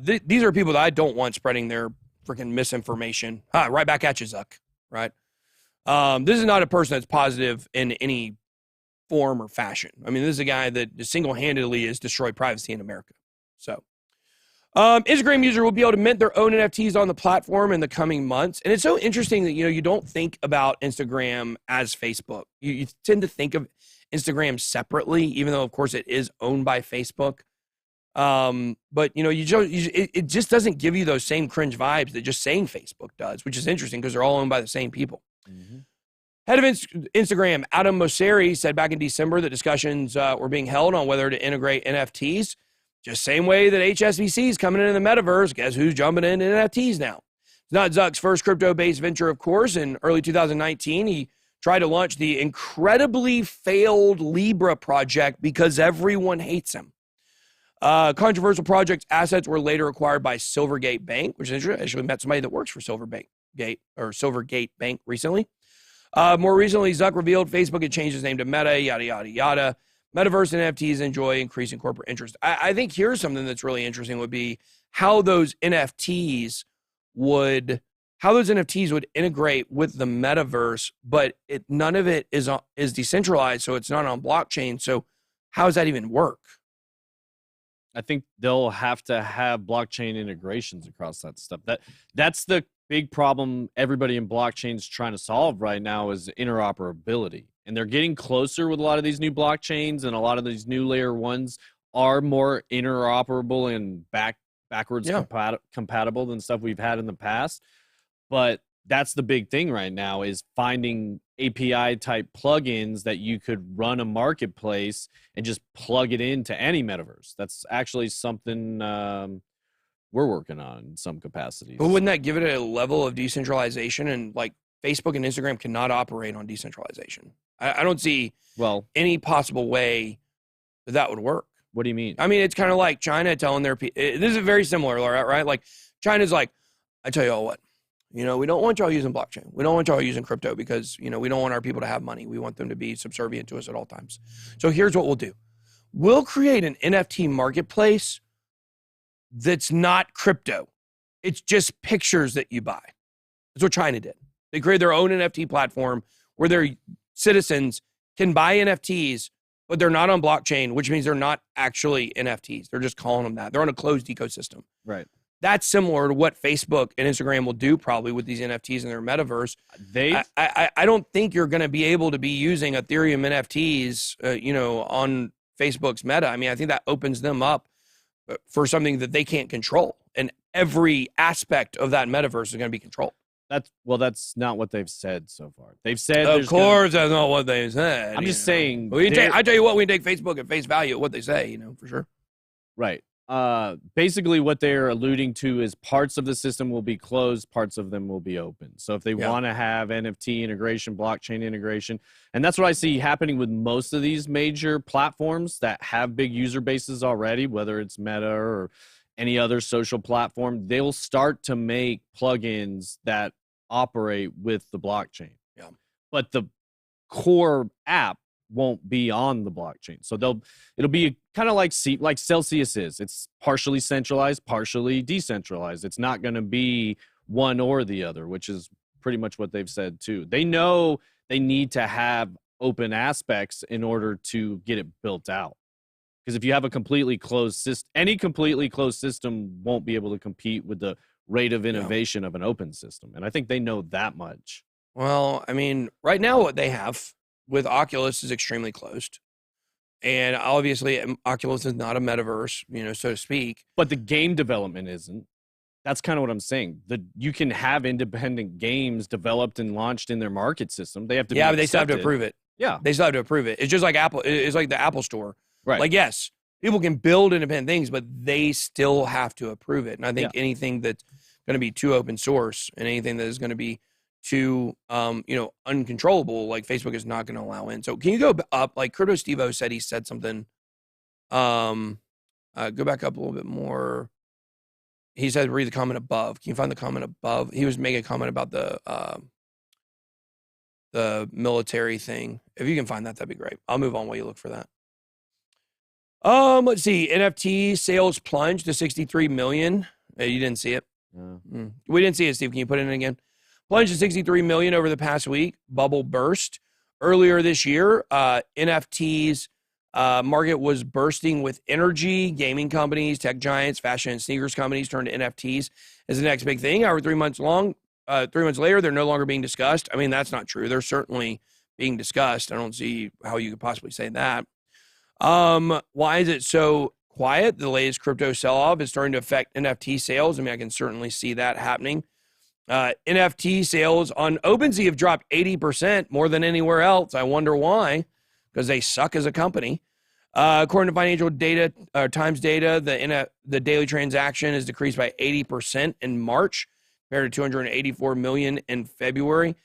These are people that I don't want spreading their freaking misinformation. Right back at you, Zuck, right? This is not a person that's positive in any form or fashion. I mean, this is a guy that single-handedly has destroyed privacy in America. So, Instagram user will be able to mint their own NFTs on the platform in the coming months. And it's so interesting that, you know, you don't think about Instagram as Facebook. You tend to think of Instagram separately, even though, of course, it is owned by Facebook. But, you know, it just doesn't give you those same cringe vibes that just saying Facebook does, which is interesting because they're all owned by the same people. Mm-hmm. Head of Instagram, Adam Mosseri, said back in December that discussions were being held on whether to integrate NFTs. Just same way that HSBC is coming into the metaverse. Guess who's jumping into NFTs now? It's not Zuck's first crypto-based venture, of course. In early 2019, he tried to launch the incredibly failed Libra project because everyone hates him. Controversial project assets were later acquired by Silvergate Bank, which is interesting. I actually met somebody that works for Silvergate Bank recently. More recently, Zuck revealed Facebook had changed its name to Meta, yada, yada, yada. Metaverse NFTs enjoy increasing corporate interest. I think here's something that's really interesting would be how those NFTs would integrate with the metaverse, but none of it is decentralized, so it's not on blockchain. So how does that even work? I think they'll have to have blockchain integrations across that stuff. That's the big problem everybody in blockchain is trying to solve right now is interoperability. And they're getting closer with a lot of these new blockchains, and a lot of these new layer ones are more interoperable and backwards compatible than stuff we've had in the past. But that's the big thing right now is finding API type plugins that you could run a marketplace and just plug it into any metaverse. That's actually something we're working on in some capacities. But wouldn't that give it a level of decentralization? And like Facebook and Instagram cannot operate on decentralization. I don't see any possible way that would work. What do you mean? I mean, it's kind of like China telling their people, this is very similar, right? Like China's like, I tell you all what, you know, we don't want y'all using blockchain. We don't want y'all using crypto because, you know, we don't want our people to have money. We want them to be subservient to us at all times. So here's what we'll do. We'll create an NFT marketplace that's not crypto. It's just pictures that you buy. That's what China did. They created their own NFT platform where their citizens can buy NFTs, but they're not on blockchain, which means they're not actually NFTs. They're just calling them that. They're on a closed ecosystem. Right. That's similar to what Facebook and Instagram will do probably with these NFTs in their metaverse. I don't think you're going to be able to be using Ethereum NFTs, you know, on Facebook's Meta. I mean, I think that opens them up for something that they can't control. And every aspect of that metaverse is going to be controlled. That's not what they've said so far. They've said, of course, that's not what they said. I'm just saying. I tell you what, we take Facebook at face value at what they say, you know, for sure. Right. Basically, what they're alluding to is parts of the system will be closed, parts of them will be open. So if they want to have NFT integration, blockchain integration, and that's what I see happening with most of these major platforms that have big user bases already, whether it's Meta or any other social platform, they'll start to make plugins that operate with the blockchain. Yeah. But the core app won't be on the blockchain. So it'll be kind of like Celsius is. It's partially centralized, partially decentralized. It's not going to be one or the other, which is pretty much what they've said too. They know they need to have open aspects in order to get it built out. Because if you have a completely closed system, any completely closed system won't be able to compete with the rate of innovation of an open system. And I think they know that much. Well, I mean, right now what they have with Oculus is extremely closed. And obviously Oculus is not a metaverse, so to speak. But the game development isn't. That's kind of what I'm saying. You can have independent games developed and launched in their market system. They have to but they still have to approve it. Yeah. They still have to approve it. It's just like Apple. It's like the Apple Store. Right. Like, yes, people can build independent things, but they still have to approve it. And I think anything that's going to be too open source and anything that is going to be too, uncontrollable, like Facebook is not going to allow in. So can you go up? Like Crypto Stevo said, he said something. Go back up a little bit more. He said, read the comment above. Can you find the comment above? He was making a comment about the military thing. If you can find that, that'd be great. I'll move on while you look for that. Let's see. NFT sales plunged to 63 million. You didn't see it? We didn't see it, Steve. Can you put it in again? Plunged to 63 million over the past week. Bubble burst. Earlier this year, NFTs market was bursting with energy. Gaming companies, tech giants, fashion and sneakers companies turned to NFTs as the next big thing. However, 3 months later, they're no longer being discussed. I mean, that's not true. They're certainly being discussed. I don't see how you could possibly say that. Why is it so quiet? The latest crypto sell-off is starting to affect NFT sales. I mean, I can certainly see that happening. NFT sales on OpenSea have dropped 80% more than anywhere else. I wonder why, because they suck as a company. According to financial data, Times data, the daily transaction has decreased by 80% in March compared to 284 million in February.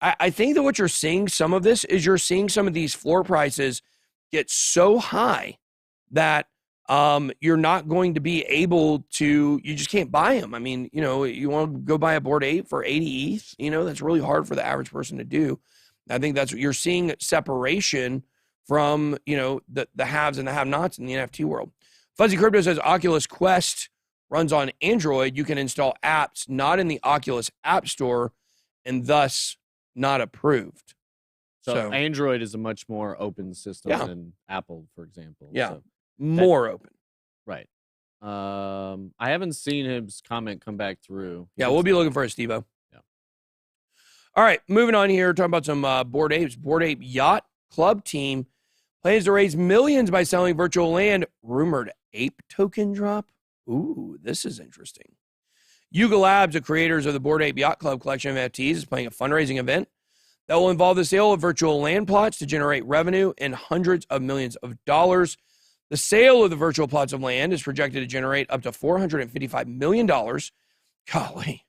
I think that what you're seeing, some of this, is you're seeing some of these floor prices get so high that you're not going to be able to, you just can't buy them. I mean, you want to go buy a Bored Ape for 80 ETH, that's really hard for the average person to do. I think that's what you're seeing, separation from, the haves and the have-nots in the NFT world. Fuzzy Crypto says Oculus Quest runs on Android. You can install apps not in the Oculus App Store and thus not approved. So Android is a much more open system than Apple, for example. Yeah, so more open. Right. I haven't seen his comment come back through. Yeah, we'll be looking for it, Steve-O. Yeah. All right, moving on here, talking about some Bored Apes. Bored Ape Yacht Club team plans to raise millions by selling virtual land. Rumored ape token drop. Ooh, this is interesting. Yuga Labs, the creators of the Bored Ape Yacht Club collection of NFTs, is planning a fundraising event that will involve the sale of virtual land plots to generate revenue in hundreds of millions of dollars. The sale of the virtual plots of land is projected to generate up to $455 million. Golly.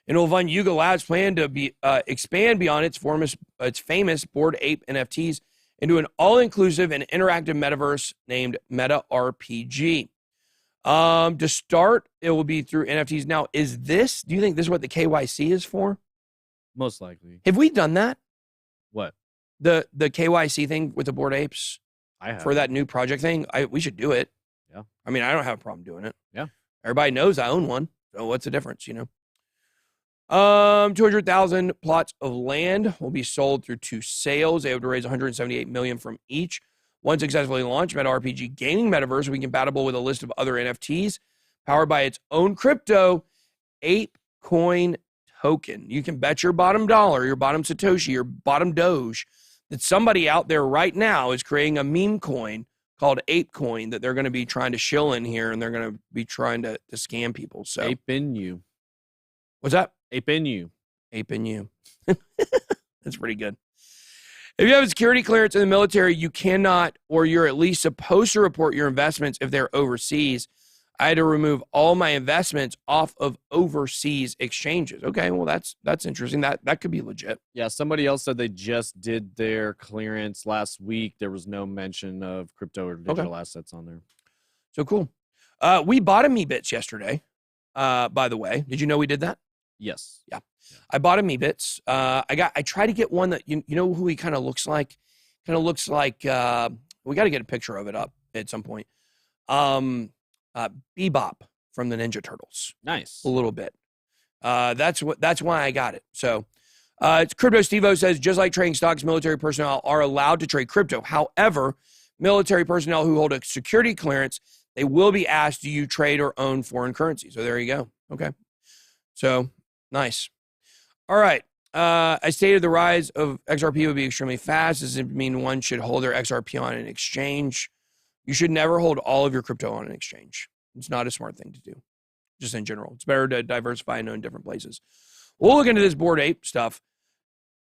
And it will fund Yuga Labs' plan to expand beyond its famous Bored Ape NFTs into an all-inclusive and interactive metaverse named Meta RPG. To start, it will be through NFTs. Now, do you think this is what the KYC is for? Most likely. Have we done that? What? The KYC thing with the Bored Apes? I have. For that new project thing? We should do it. Yeah. I mean, I don't have a problem doing it. Yeah. Everybody knows I own one. So what's the difference, 200,000 plots of land will be sold through 2 sales. They have to raise 178 million from each. Once successfully launched, Meta RPG gaming metaverse will be compatible with a list of other NFTs powered by its own crypto Ape Coin token. You can bet your bottom dollar, your bottom Satoshi, your bottom Doge that somebody out there right now is creating a meme coin called Ape Coin that they're going to be trying to shill in here, and they're going to be trying to scam people. So Ape in you. What's that? Ape in you. Ape in you. That's pretty good. If you have a security clearance in the military, you cannot, or you're at least supposed to report your investments if they're overseas. I had to remove all my investments off of overseas exchanges. Okay, well, that's interesting. That could be legit. Yeah, somebody else said they just did their clearance last week. There was no mention of crypto or digital assets on there. So cool. We bought a Me Bits yesterday, by the way. Did you know we did that? Yes. Yeah. I bought a Me Bits. I tried to get one that, you know who he kind of looks like? Kind of looks like we got to get a picture of it up at some point. Bebop from the Ninja Turtles. Nice. A little bit. That's why I got it. So it's Crypto Stevo says, just like trading stocks, military personnel are allowed to trade crypto. However, military personnel who hold a security clearance, they will be asked, do you trade or own foreign currency? So there you go. Okay. So nice. All right. I stated the rise of XRP would be extremely fast. Does it mean one should hold their XRP on an exchange? You should never hold all of your crypto on an exchange. It's not a smart thing to do, just in general. It's better to diversify and own different places. We'll look into this Bored Ape stuff.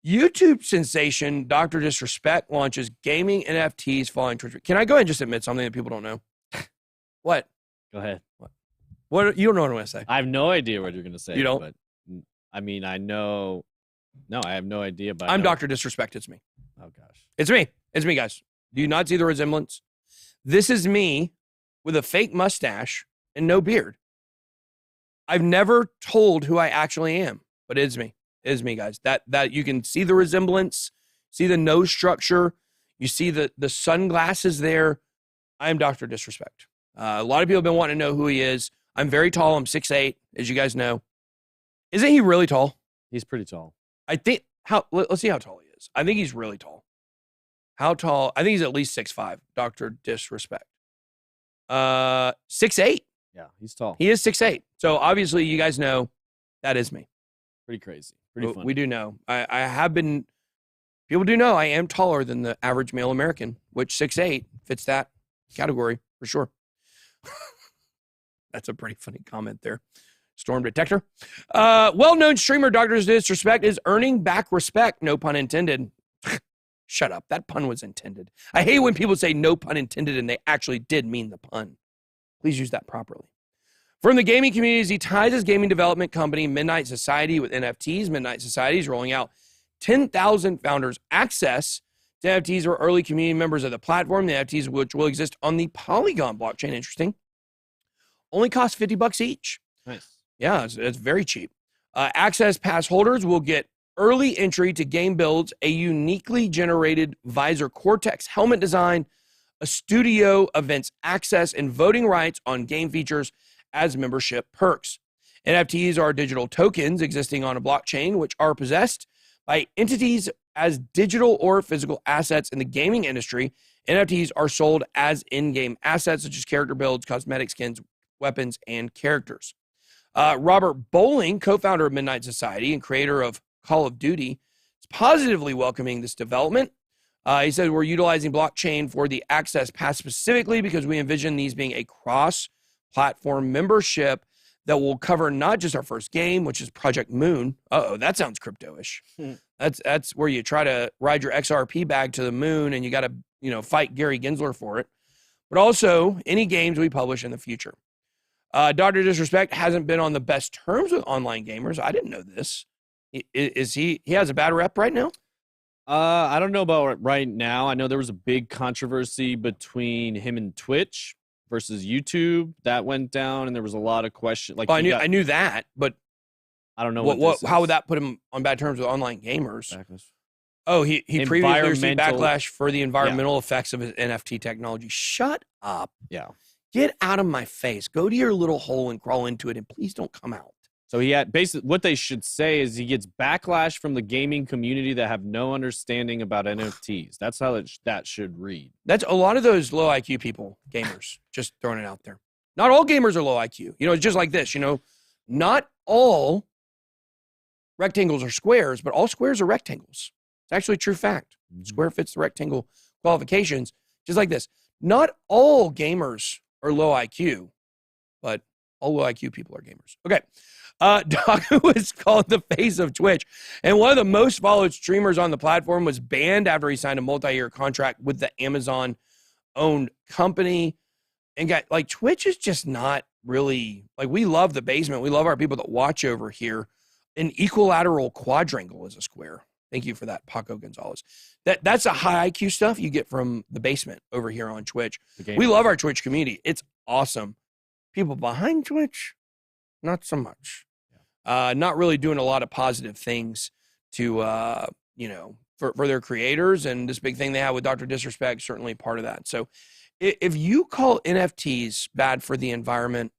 YouTube sensation Dr. Disrespect launches gaming NFTs following Twitch. Can I go ahead and just admit something that people don't know? What? Go ahead. What? You don't know what I'm going to say. I have no idea what you're going to say. You don't? But, I mean, I know. No, I have no idea. But I'm Dr. Disrespect. It's me. Oh, gosh. It's me. It's me, guys. Do you not see the resemblance? This is me with a fake mustache and no beard. I've never told who I actually am, but it's me. It is me, guys. That you can see the resemblance, see the nose structure, you see the sunglasses there. I am Dr. Disrespect. A lot of people have been wanting to know who he is. I'm very tall. I'm 6'8", as you guys know. Isn't he really tall? He's pretty tall. I think let's see how tall he is. I think he's really tall. How tall? I think he's at least 6'5", Dr. Disrespect. 6'8". Yeah, he's tall. He is 6'8". So obviously you guys know that is me. Pretty crazy. Pretty funny. We do know. I have been, people do know I am taller than the average male American, which 6'8" fits that category for sure. That's a pretty funny comment there. Storm Detector. Well-known streamer Dr. Disrespect is earning back respect. No pun intended. Shut up. That pun was intended. I hate when people say no pun intended and they actually did mean the pun. Please use that properly. From the gaming community, he ties his gaming development company, Midnight Society, with NFTs. Midnight Society is rolling out 10,000 founders access to NFTs or early community members of the platform. The NFTs, which will exist on the Polygon blockchain, interesting, only cost $50 each. Nice. Yeah, it's very cheap. Access pass holders will get early entry to game builds, a uniquely generated Visor Cortex helmet design, a studio events access, and voting rights on game features as membership perks. NFTs are digital tokens existing on a blockchain, which are possessed by entities as digital or physical assets in the gaming industry. NFTs are sold as in-game assets, such as character builds, cosmetic skins, weapons, and characters. Robert Bowling, co-founder of Midnight Society and creator of Call of Duty, is positively welcoming this development. He said, we're utilizing blockchain for the access pass specifically because we envision these being a cross-platform membership that will cover not just our first game, which is Project Moon. Uh-oh, that sounds crypto-ish. That's where you try to ride your XRP bag to the moon and you got to, fight Gary Gensler for it. But also any games we publish in the future. Dr. Disrespect hasn't been on the best terms with online gamers. I didn't know this. Is he has a bad rep right now? I don't know about it right now. I know there was a big controversy between him and Twitch versus YouTube that went down, and there was a lot of questions. Like, I knew that, but I don't know how would that put him on bad terms with online gamers? Backlash. Oh, he previously received backlash for the environmental effects of his NFT technology. Shut up. Yeah. Get out of my face. Go to your little hole and crawl into it, and please don't come out. So he had basically what they should say is he gets backlash from the gaming community that have no understanding about NFTs. That's how that should read. That's a lot of those low IQ people, gamers, just throwing it out there. Not all gamers are low IQ. It's just like this, not all rectangles are squares, but all squares are rectangles. It's actually a true fact. Square fits the rectangle qualifications, just like this. Not all gamers are low IQ, but all low IQ people are gamers. Okay. Daku was called the face of Twitch, and one of the most followed streamers on the platform was banned after he signed a multi-year contract with the Amazon-owned company. And Twitch is just not really, we love the basement. We love our people that watch over here. An equilateral quadrangle is a square. Thank you for that, Paco Gonzalez. That's a high IQ stuff you get from the basement over here on Twitch. We love our Twitch community. It's awesome. People behind Twitch, not so much. Not really doing a lot of positive things to, for their creators, and this big thing they have with Dr. Disrespect, certainly part of that. So if you call NFTs bad for the environment,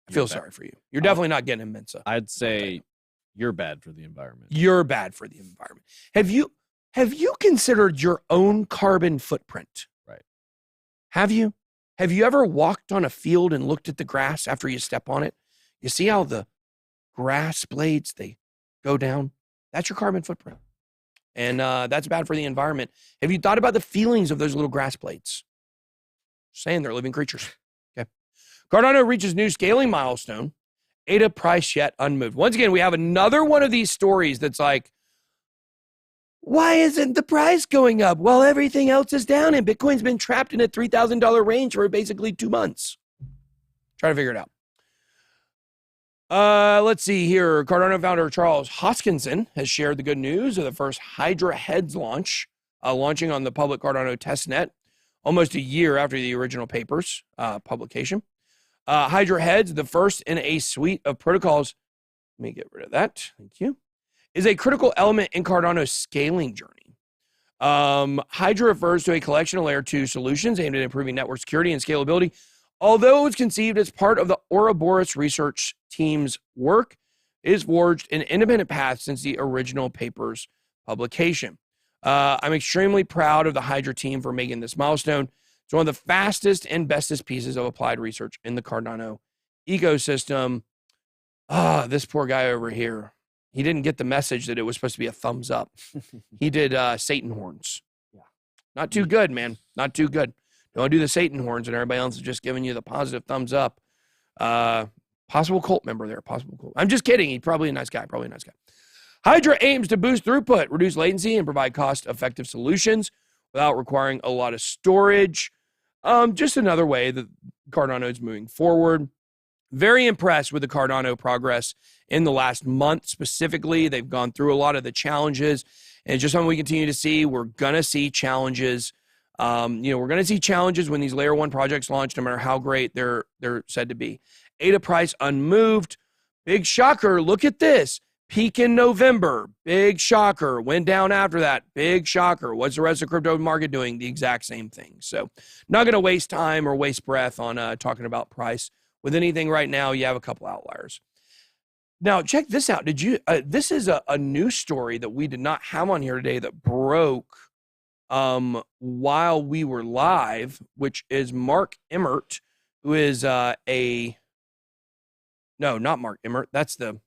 I feel sorry for you. You're definitely not getting Mensa. I'd say you're bad for the environment. You're bad for the environment. Have you considered your own carbon footprint? Right. Have you ever walked on a field and looked at the grass after you step on it? You see how the grass blades, they go down? That's your carbon footprint. And that's bad for the environment. Have you thought about the feelings of those little grass blades? Saying they're living creatures. Okay. Cardano reaches new scaling milestone. ADA price yet unmoved. Once again, we have another one of these stories that's like, why isn't the price going up? Well, everything else is down and Bitcoin's been trapped in a $3,000 range for basically 2 months. Try to figure it out. Let's see here. Cardano founder Charles Hoskinson has shared the good news of the first Hydra Heads launch, launching on the public Cardano testnet almost a year after the original paper's publication. Hydra Heads, the first in a suite of protocols. Let me get rid of that. Thank you. Is a critical element in Cardano's scaling journey. Hydra refers to a collection of layer 2 solutions aimed at improving network security and scalability. Although it was conceived as part of the Ouroboros research team's work, it has forged an independent path since the original paper's publication. I'm extremely proud of the Hydra team for making this milestone. It's one of the fastest and bestest pieces of applied research in the Cardano ecosystem. This poor guy over here. He didn't get the message that it was supposed to be a thumbs up. He did Satan horns. Yeah. Not too good, man. Not too good. Don't do the Satan horns and everybody else is just giving you the positive thumbs up. Possible cult member there. Possible cult. I'm just kidding. He's probably a nice guy. Hydra aims to boost throughput, reduce latency, and provide cost-effective solutions without requiring a lot of storage. Just another way that Cardano is moving forward. Very impressed with the Cardano progress in the last month specifically. They've gone through a lot of the challenges, and it's just something we continue to see. We're going to see challenges. We're going to see challenges when these layer 1 projects launch, no matter how great they're said to be. ADA price unmoved. Big shocker. Look at this. Peak in November. Big shocker. Went down after that. Big shocker. What's the rest of the crypto market doing? The exact same thing. So not going to waste time or waste breath on talking about price. With anything right now, you have a couple outliers. Now, check this out. This is a news story that we did not have on here today that broke while we were live, which is Mark Emmert, who is no, not Mark Emmert. That's the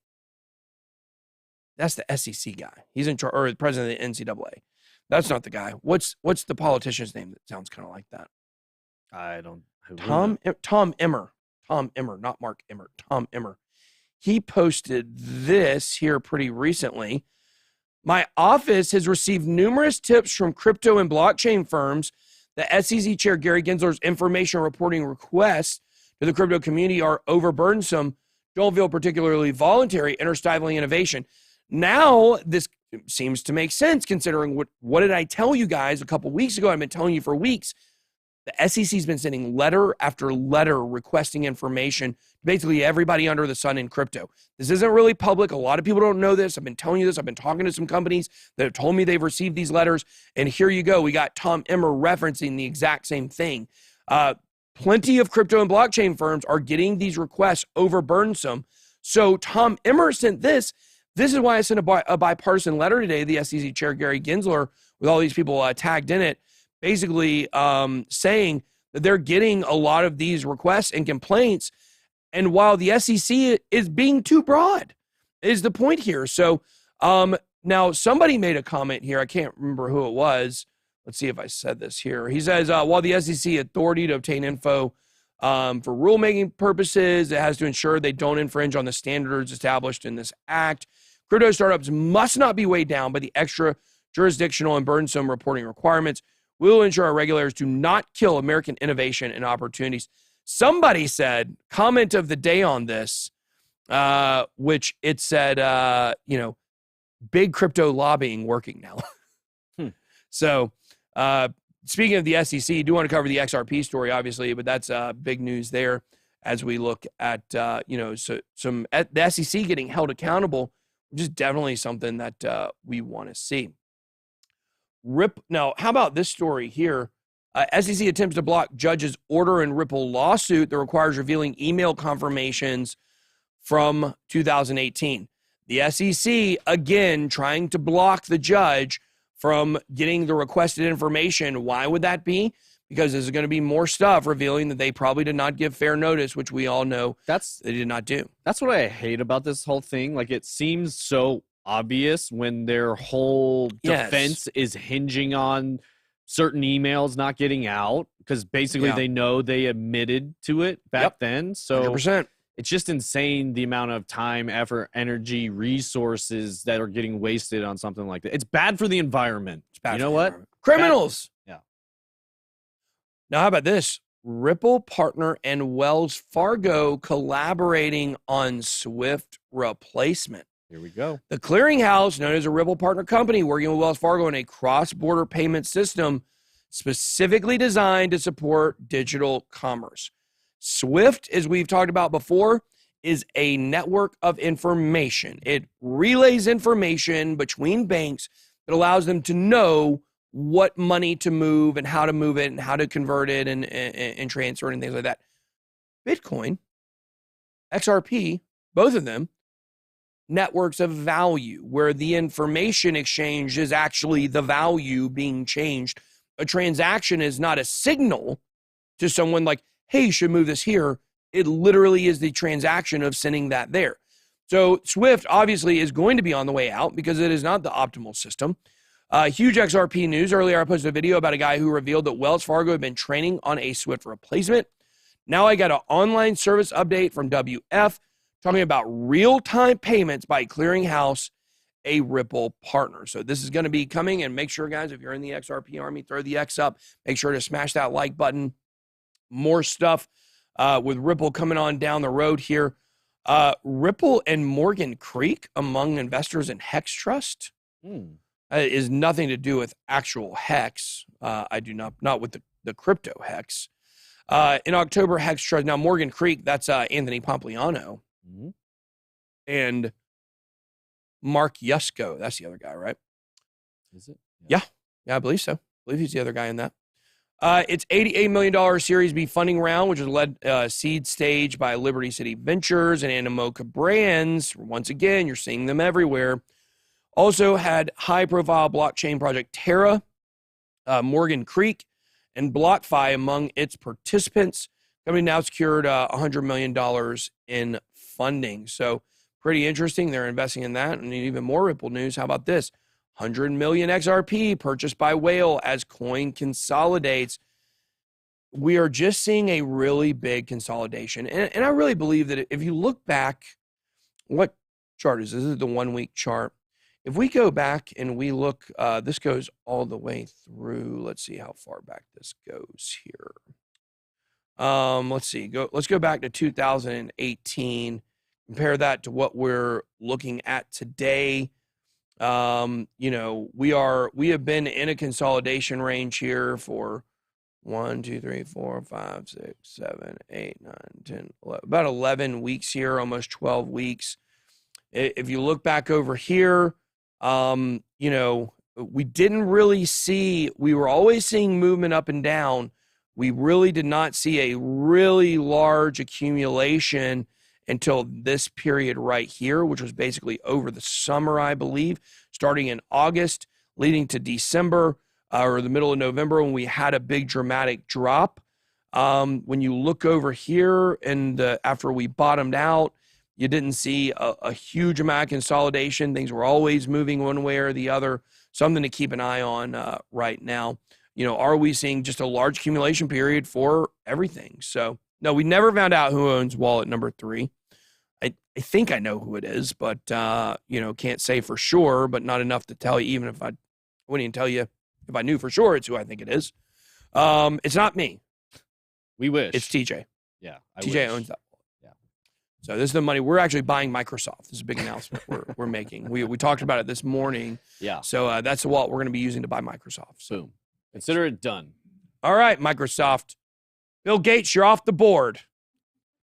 SEC guy. He's in charge, or the president of the NCAA. That's not the guy. What's the politician's name that sounds kind of like that? I don't. Tom Emmer. Tom Emmer, not Mark Emmert. Tom Emmer. He posted this here pretty recently. My office has received numerous tips from crypto and blockchain firms. The SEC Chair Gary Gensler's information reporting requests to the crypto community are overburdensome, don't feel particularly voluntary, and are stifling innovation. Now, this seems to make sense considering what did I tell you guys a couple weeks ago? I've been telling you for weeks. The SEC's been sending letter after letter requesting information to basically everybody under the sun in crypto. This isn't really public. A lot of people don't know this. I've been telling you this. I've been talking to some companies that have told me they've received these letters. And here you go. We got Tom Emmer referencing the exact same thing. Plenty of crypto and blockchain firms are getting these requests overburdensome. So Tom Emmer sent this. This is why I sent a bipartisan letter today, the SEC Chair Gary Gensler, with all these people tagged in it, basically saying that they're getting a lot of these requests and complaints. And while the SEC is being too broad, is the point here. So now somebody made a comment here. I can't remember who it was. Let's see if I said this here. He says, while the SEC authority to obtain info for rulemaking purposes, it has to ensure they don't infringe on the standards established in this act. Crypto startups must not be weighed down by the extra jurisdictional and burdensome reporting requirements. We will ensure our regulators do not kill American innovation and opportunities. Somebody said, comment of the day on this, which it said, big crypto lobbying working now. So speaking of the SEC, I do want to cover the XRP story, obviously, but that's big news there as we look at, the SEC getting held accountable, which is definitely something that we want to see. Now, how about this story here? SEC attempts to block judge's order in Ripple lawsuit that requires revealing email confirmations from 2018. The SEC, again, trying to block the judge from getting the requested information. Why would that be? Because there's going to be more stuff revealing that they probably did not give fair notice, which we all know they did not do. That's what I hate about this whole thing. Like, it seems so obvious when their whole defense is hinging on certain emails not getting out, because basically they know they admitted to it back then. So 100%. It's just insane the amount of time, effort, energy, resources that are getting wasted on something like that. It's bad for the environment. You know what? Criminals. Yeah. Now, how about this? Ripple partner and Wells Fargo collaborating on Swift replacement. Here we go. The clearinghouse, known as a Ripple partner company, working with Wells Fargo in a cross-border payment system specifically designed to support digital commerce. Swift, as we've talked about before, is a network of information. It relays information between banks that allows them to know what money to move and how to move it and how to convert it and transfer it and things like that. Bitcoin, XRP, both of them, networks of value where the information exchange is actually the value being changed. A transaction is not a signal to someone like, hey, you should move this here. It literally is the transaction of sending that there. So Swift obviously is going to be on the way out because it is not the optimal system. Huge XRP news. Earlier, I posted a video about a guy who revealed that Wells Fargo had been training on a Swift replacement. Now I got an online service update from WF talking about real-time payments by Clearinghouse, a Ripple partner. So this is going to be coming, and make sure, guys, if you're in the XRP army, throw the X up. Make sure to smash that like button. More stuff with Ripple coming on down the road here. Ripple and Morgan Creek among investors in Hex Trust. Is nothing to do with actual Hex. I do not with the crypto Hex. In October, Hex Trust. Now, Morgan Creek, that's Anthony Pompliano. And Mark Yusko. That's the other guy, right? Is it? Yeah, I believe so. I believe he's the other guy in that. It's $88 million Series B funding round, which was led seed stage by Liberty City Ventures and Animoca Brands. Once again, you're seeing them everywhere. Also had high-profile blockchain project Terra, Morgan Creek, and BlockFi among its participants. Company now secured $100 million in funding. So pretty interesting. They're investing in that. And even more Ripple news. How about this? 100 million XRP purchased by Whale as coin consolidates. We are just seeing a really big consolidation. And I really believe that if you look back, what chart is this? This is the 1 week chart. If we go back and we look, this goes all the way through. Let's see how far back this goes here. Let's see. Let's go back to 2018. Compare that to what we're looking at today. We have been in a consolidation range here for 1, 2, 3, 4, 5, 6, 7, 8, 9, 10, 11, about 11 weeks here, almost 12 weeks. If you look back over here, we didn't really see, we were always seeing movement up and down. We really did not see a really large accumulation until this period right here, which was basically over the summer, I believe, starting in August, leading to December or the middle of November when we had a big dramatic drop. When you look over here and after we bottomed out, you didn't see a huge amount of consolidation. Things were always moving one way or the other. Something to keep an eye on right now. Are we seeing just a large accumulation period for everything? So, no, we never found out who owns wallet number 3. I think I know who it is, but, can't say for sure, but not enough to tell you, even if I wouldn't even tell you if I knew for sure it's who I think it is. It's not me. We wish. It's TJ. Yeah. TJ owns that. So this is the money. We're actually buying Microsoft. This is a big announcement we're making. We talked about it this morning. Yeah. So that's the wallet we're going to be using to buy Microsoft. So boom. Consider it done. All right, Microsoft. Bill Gates, you're off the board.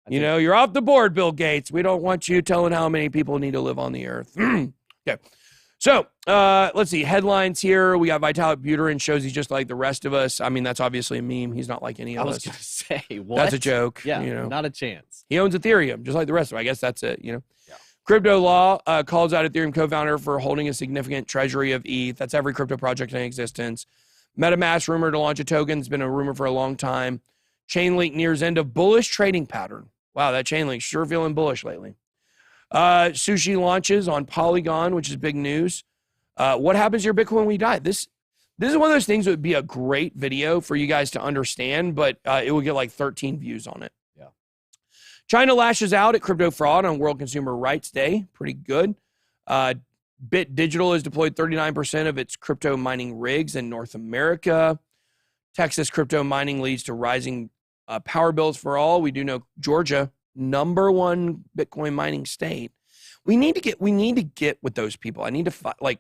You're off the board, Bill Gates. We don't want you telling how many people need to live on the earth. Okay. So let's see. Headlines here. We got Vitalik Buterin shows he's just like the rest of us. I mean, that's obviously a meme. He's not like any of us. I was going to say, what? That's a joke. Yeah, you know. not a chance. He owns Ethereum, just like the rest of us. I guess that's it, you know. Yeah. Crypto Law calls out Ethereum co-founder for holding a significant treasury of ETH. That's every crypto project in existence. MetaMask rumored to launch a token. It's been a rumor for a long time. Chainlink nears end of bullish trading pattern. Wow, that Chainlink sure feeling bullish lately. Sushi launches on Polygon, which is big news. What happens to your Bitcoin when you die? This is one of those things that would be a great video for you guys to understand, but it would get like 13 views on it. Yeah. China lashes out at crypto fraud on World Consumer Rights Day. Pretty good. Bit Digital has deployed 39% of its crypto mining rigs in North America. Texas crypto mining leads to rising power bills for all. We do know Georgia, #1 Bitcoin mining state. We need to get with those people. I need to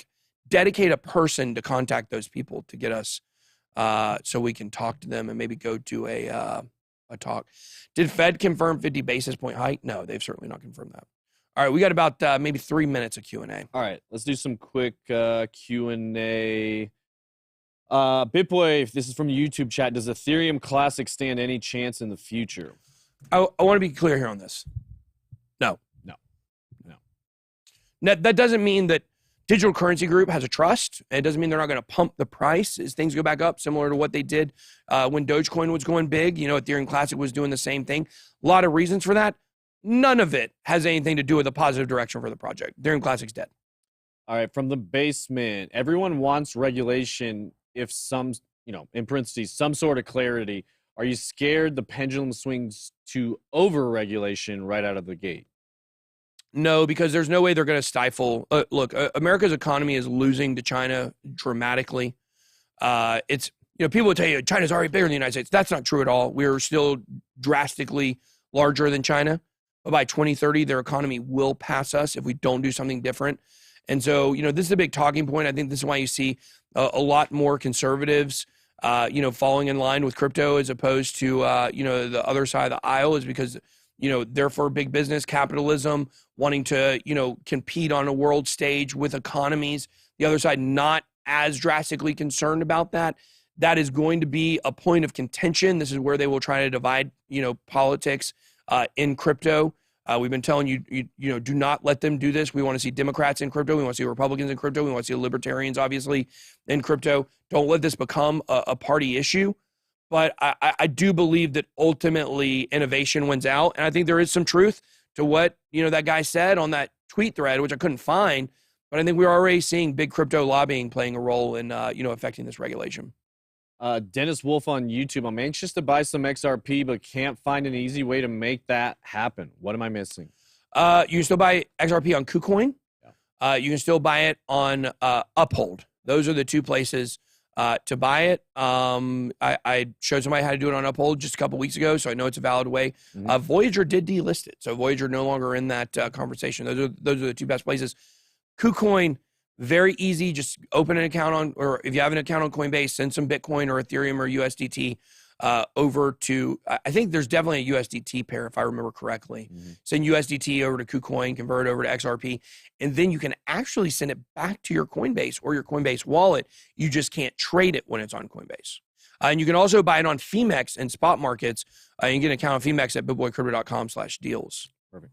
dedicate a person to contact those people to get us so we can talk to them and maybe go to a talk. Did Fed confirm 50 basis point hike? No, they've certainly not confirmed that. All right, we got about maybe 3 minutes of Q&A. All right, let's do some quick Q&A. Bitboy, this is from YouTube chat. Does Ethereum Classic stand any chance in the future? I want to be clear here on this. No. That doesn't mean that Digital Currency Group has a trust. It doesn't mean they're not going to pump the price as things go back up, similar to what they did when Dogecoin was going big. You know, Ethereum Classic was doing the same thing. A lot of reasons for that. None of it has anything to do with a positive direction for the project. Ethereum Classic's dead. All right, from the basement. Everyone wants regulation if some, in parentheses, some sort of clarity. Are you scared the pendulum swings to over-regulation right out of the gate? No, because there's no way they're going to stifle. Look, America's economy is losing to China dramatically. It's, people would tell you China's already bigger than the United States. That's not true at all. We're still drastically larger than China. But by 2030, their economy will pass us if we don't do something different. And so, this is a big talking point. I think this is why you see a lot more conservatives, falling in line with crypto as opposed to, the other side of the aisle is because, they're for big business, capitalism, wanting to, compete on a world stage with economies. The other side not as drastically concerned about that. That is going to be a point of contention. This is where they will try to divide, politics in crypto. We've been telling you, do not let them do this. We want to see Democrats in crypto. We want to see Republicans in crypto. We want to see libertarians, obviously, in crypto. Don't let this become a party issue. But I do believe that ultimately innovation wins out. And I think there is some truth to what, that guy said on that tweet thread, which I couldn't find. But I think we're already seeing big crypto lobbying playing a role in, affecting this regulation. Dennis Wolf on YouTube. I'm anxious to buy some XRP, but can't find an easy way to make that happen. What am I missing? You can still buy XRP on KuCoin. Yeah. You can still buy it on Uphold. Those are the two places to buy it. I showed somebody how to do it on Uphold just a couple weeks ago, so I know it's a valid way. Mm-hmm. Voyager did delist it, so Voyager no longer in that conversation. Those are the two best places. KuCoin, very easy. Just open an account on, or if you have an account on Coinbase, send some Bitcoin or Ethereum or USDT over to, I think there's definitely a USDT pair, if I remember correctly. Mm-hmm. Send USDT over to KuCoin, convert it over to XRP, and then you can actually send it back to your Coinbase or your Coinbase wallet. You just can't trade it when it's on Coinbase. And you can also buy it on Femex and spot markets. You can get an account on Femex at bitboycrypto.com/deals. Perfect.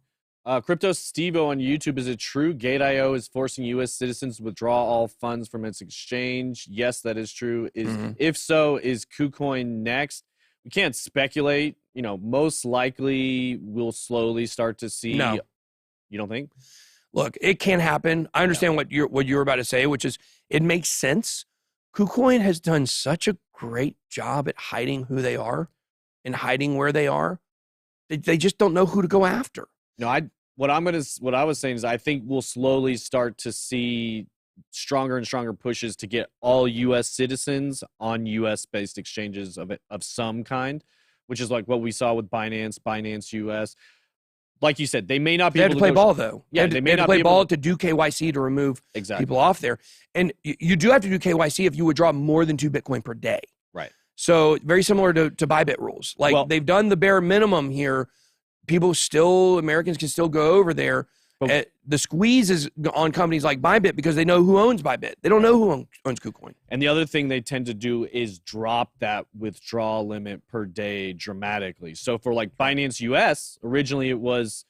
Crypto Stevo on YouTube. Is it true Gate.io is forcing U.S. citizens to withdraw all funds from its exchange? Yes, that is true. If so, is KuCoin next? We can't speculate. Most likely we'll slowly start to see. No. You don't think? Look, it can happen. I understand what you're about to say, which is it makes sense. KuCoin has done such a great job at hiding who they are and hiding where they are. They just don't know who to go after. No, what I was saying is I think we'll slowly start to see stronger and stronger pushes to get all U.S. citizens on U.S.-based exchanges of some kind, which is like what we saw with Binance U.S. Like you said, they may not be able to play ball, though. Yeah, they may not play ball to do KYC to remove people off there. And you do have to do KYC if you withdraw more than 2 Bitcoin per day. Right. So very similar to ByBit rules. They've done the bare minimum here. Americans can still go over there The squeeze is on companies like ByBit because they know who owns ByBit. They don't know who owns KuCoin. And the other thing they tend to do is drop that withdrawal limit per day dramatically. So for like Binance US, originally it was,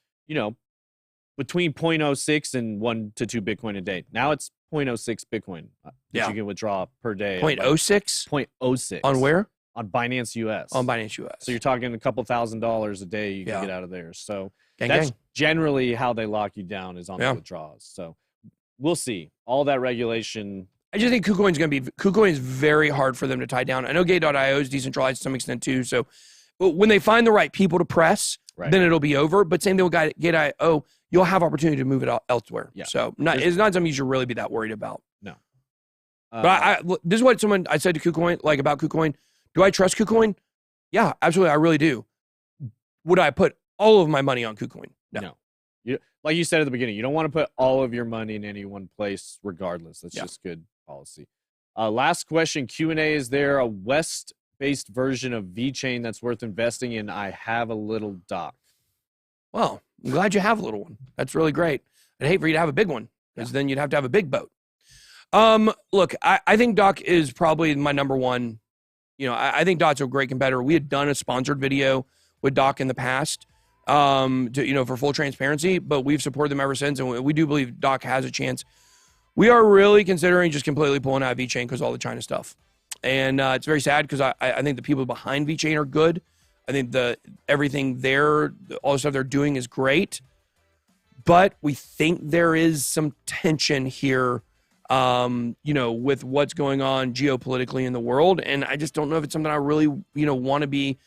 between 0.06 and 1 to 2 Bitcoin a day. Now it's 0.06 Bitcoin that you can withdraw per day. 0.06? 0.06. On where? On Binance US. On Binance US. So you're talking a couple $1,000s a day you can get out of there. So gang, that's gang. generally how they lock you down is on the withdrawals. So we'll see. All that regulation. I just think KuCoin is very hard for them to tie down. I know Gate.io is decentralized to some extent too. So when they find the right people to press, then it'll be over. But same thing with Gate.io, you'll have opportunity to move it elsewhere. Yeah. So it's not something you should really be that worried about. No. But this is what I said to KuCoin, like about KuCoin. Do I trust KuCoin? Yeah, absolutely. I really do. Would I put all of my money on KuCoin? No. Like you said at the beginning, you don't want to put all of your money in any one place regardless. That's just good policy. Last question, Q&A. Is there a West-based version of VeChain that's worth investing in? I have a little doc. Well, I'm glad you have a little one. That's really great. I'd hate for you to have a big one because then you'd have to have a big boat. Look, I think Doc is probably my number one. I think Doc's a great competitor. We had done a sponsored video with Doc in the past, for full transparency, but we've supported them ever since, and we do believe Doc has a chance. We are really considering just completely pulling out of VeChain because of all the China stuff. And it's very sad because I think the people behind VeChain are good. I think everything there, all the stuff they're doing is great. But we think there is some tension here, with what's going on geopolitically in the world. And I just don't know if it's something I really, want to be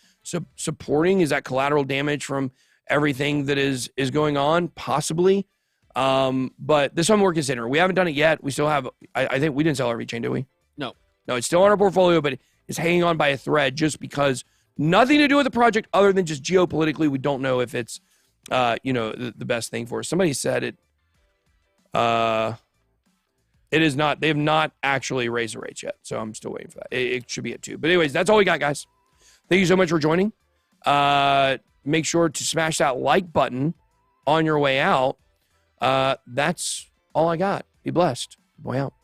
supporting. Is that collateral damage from everything that is going on? Possibly. But this one we're considering. We haven't done it yet. We still have, I think we didn't sell our VeChain, did we? No, it's still on our portfolio, but it's hanging on by a thread just because nothing to do with the project other than just geopolitically. We don't know if it's, the best thing for us. Somebody said it, it is not, they have not actually raised the rates yet. So I'm still waiting for that. It should be at 2. But anyways, that's all we got, guys. Thank you so much for joining. Make sure to smash that like button on your way out. That's all I got. Be blessed. Boy out.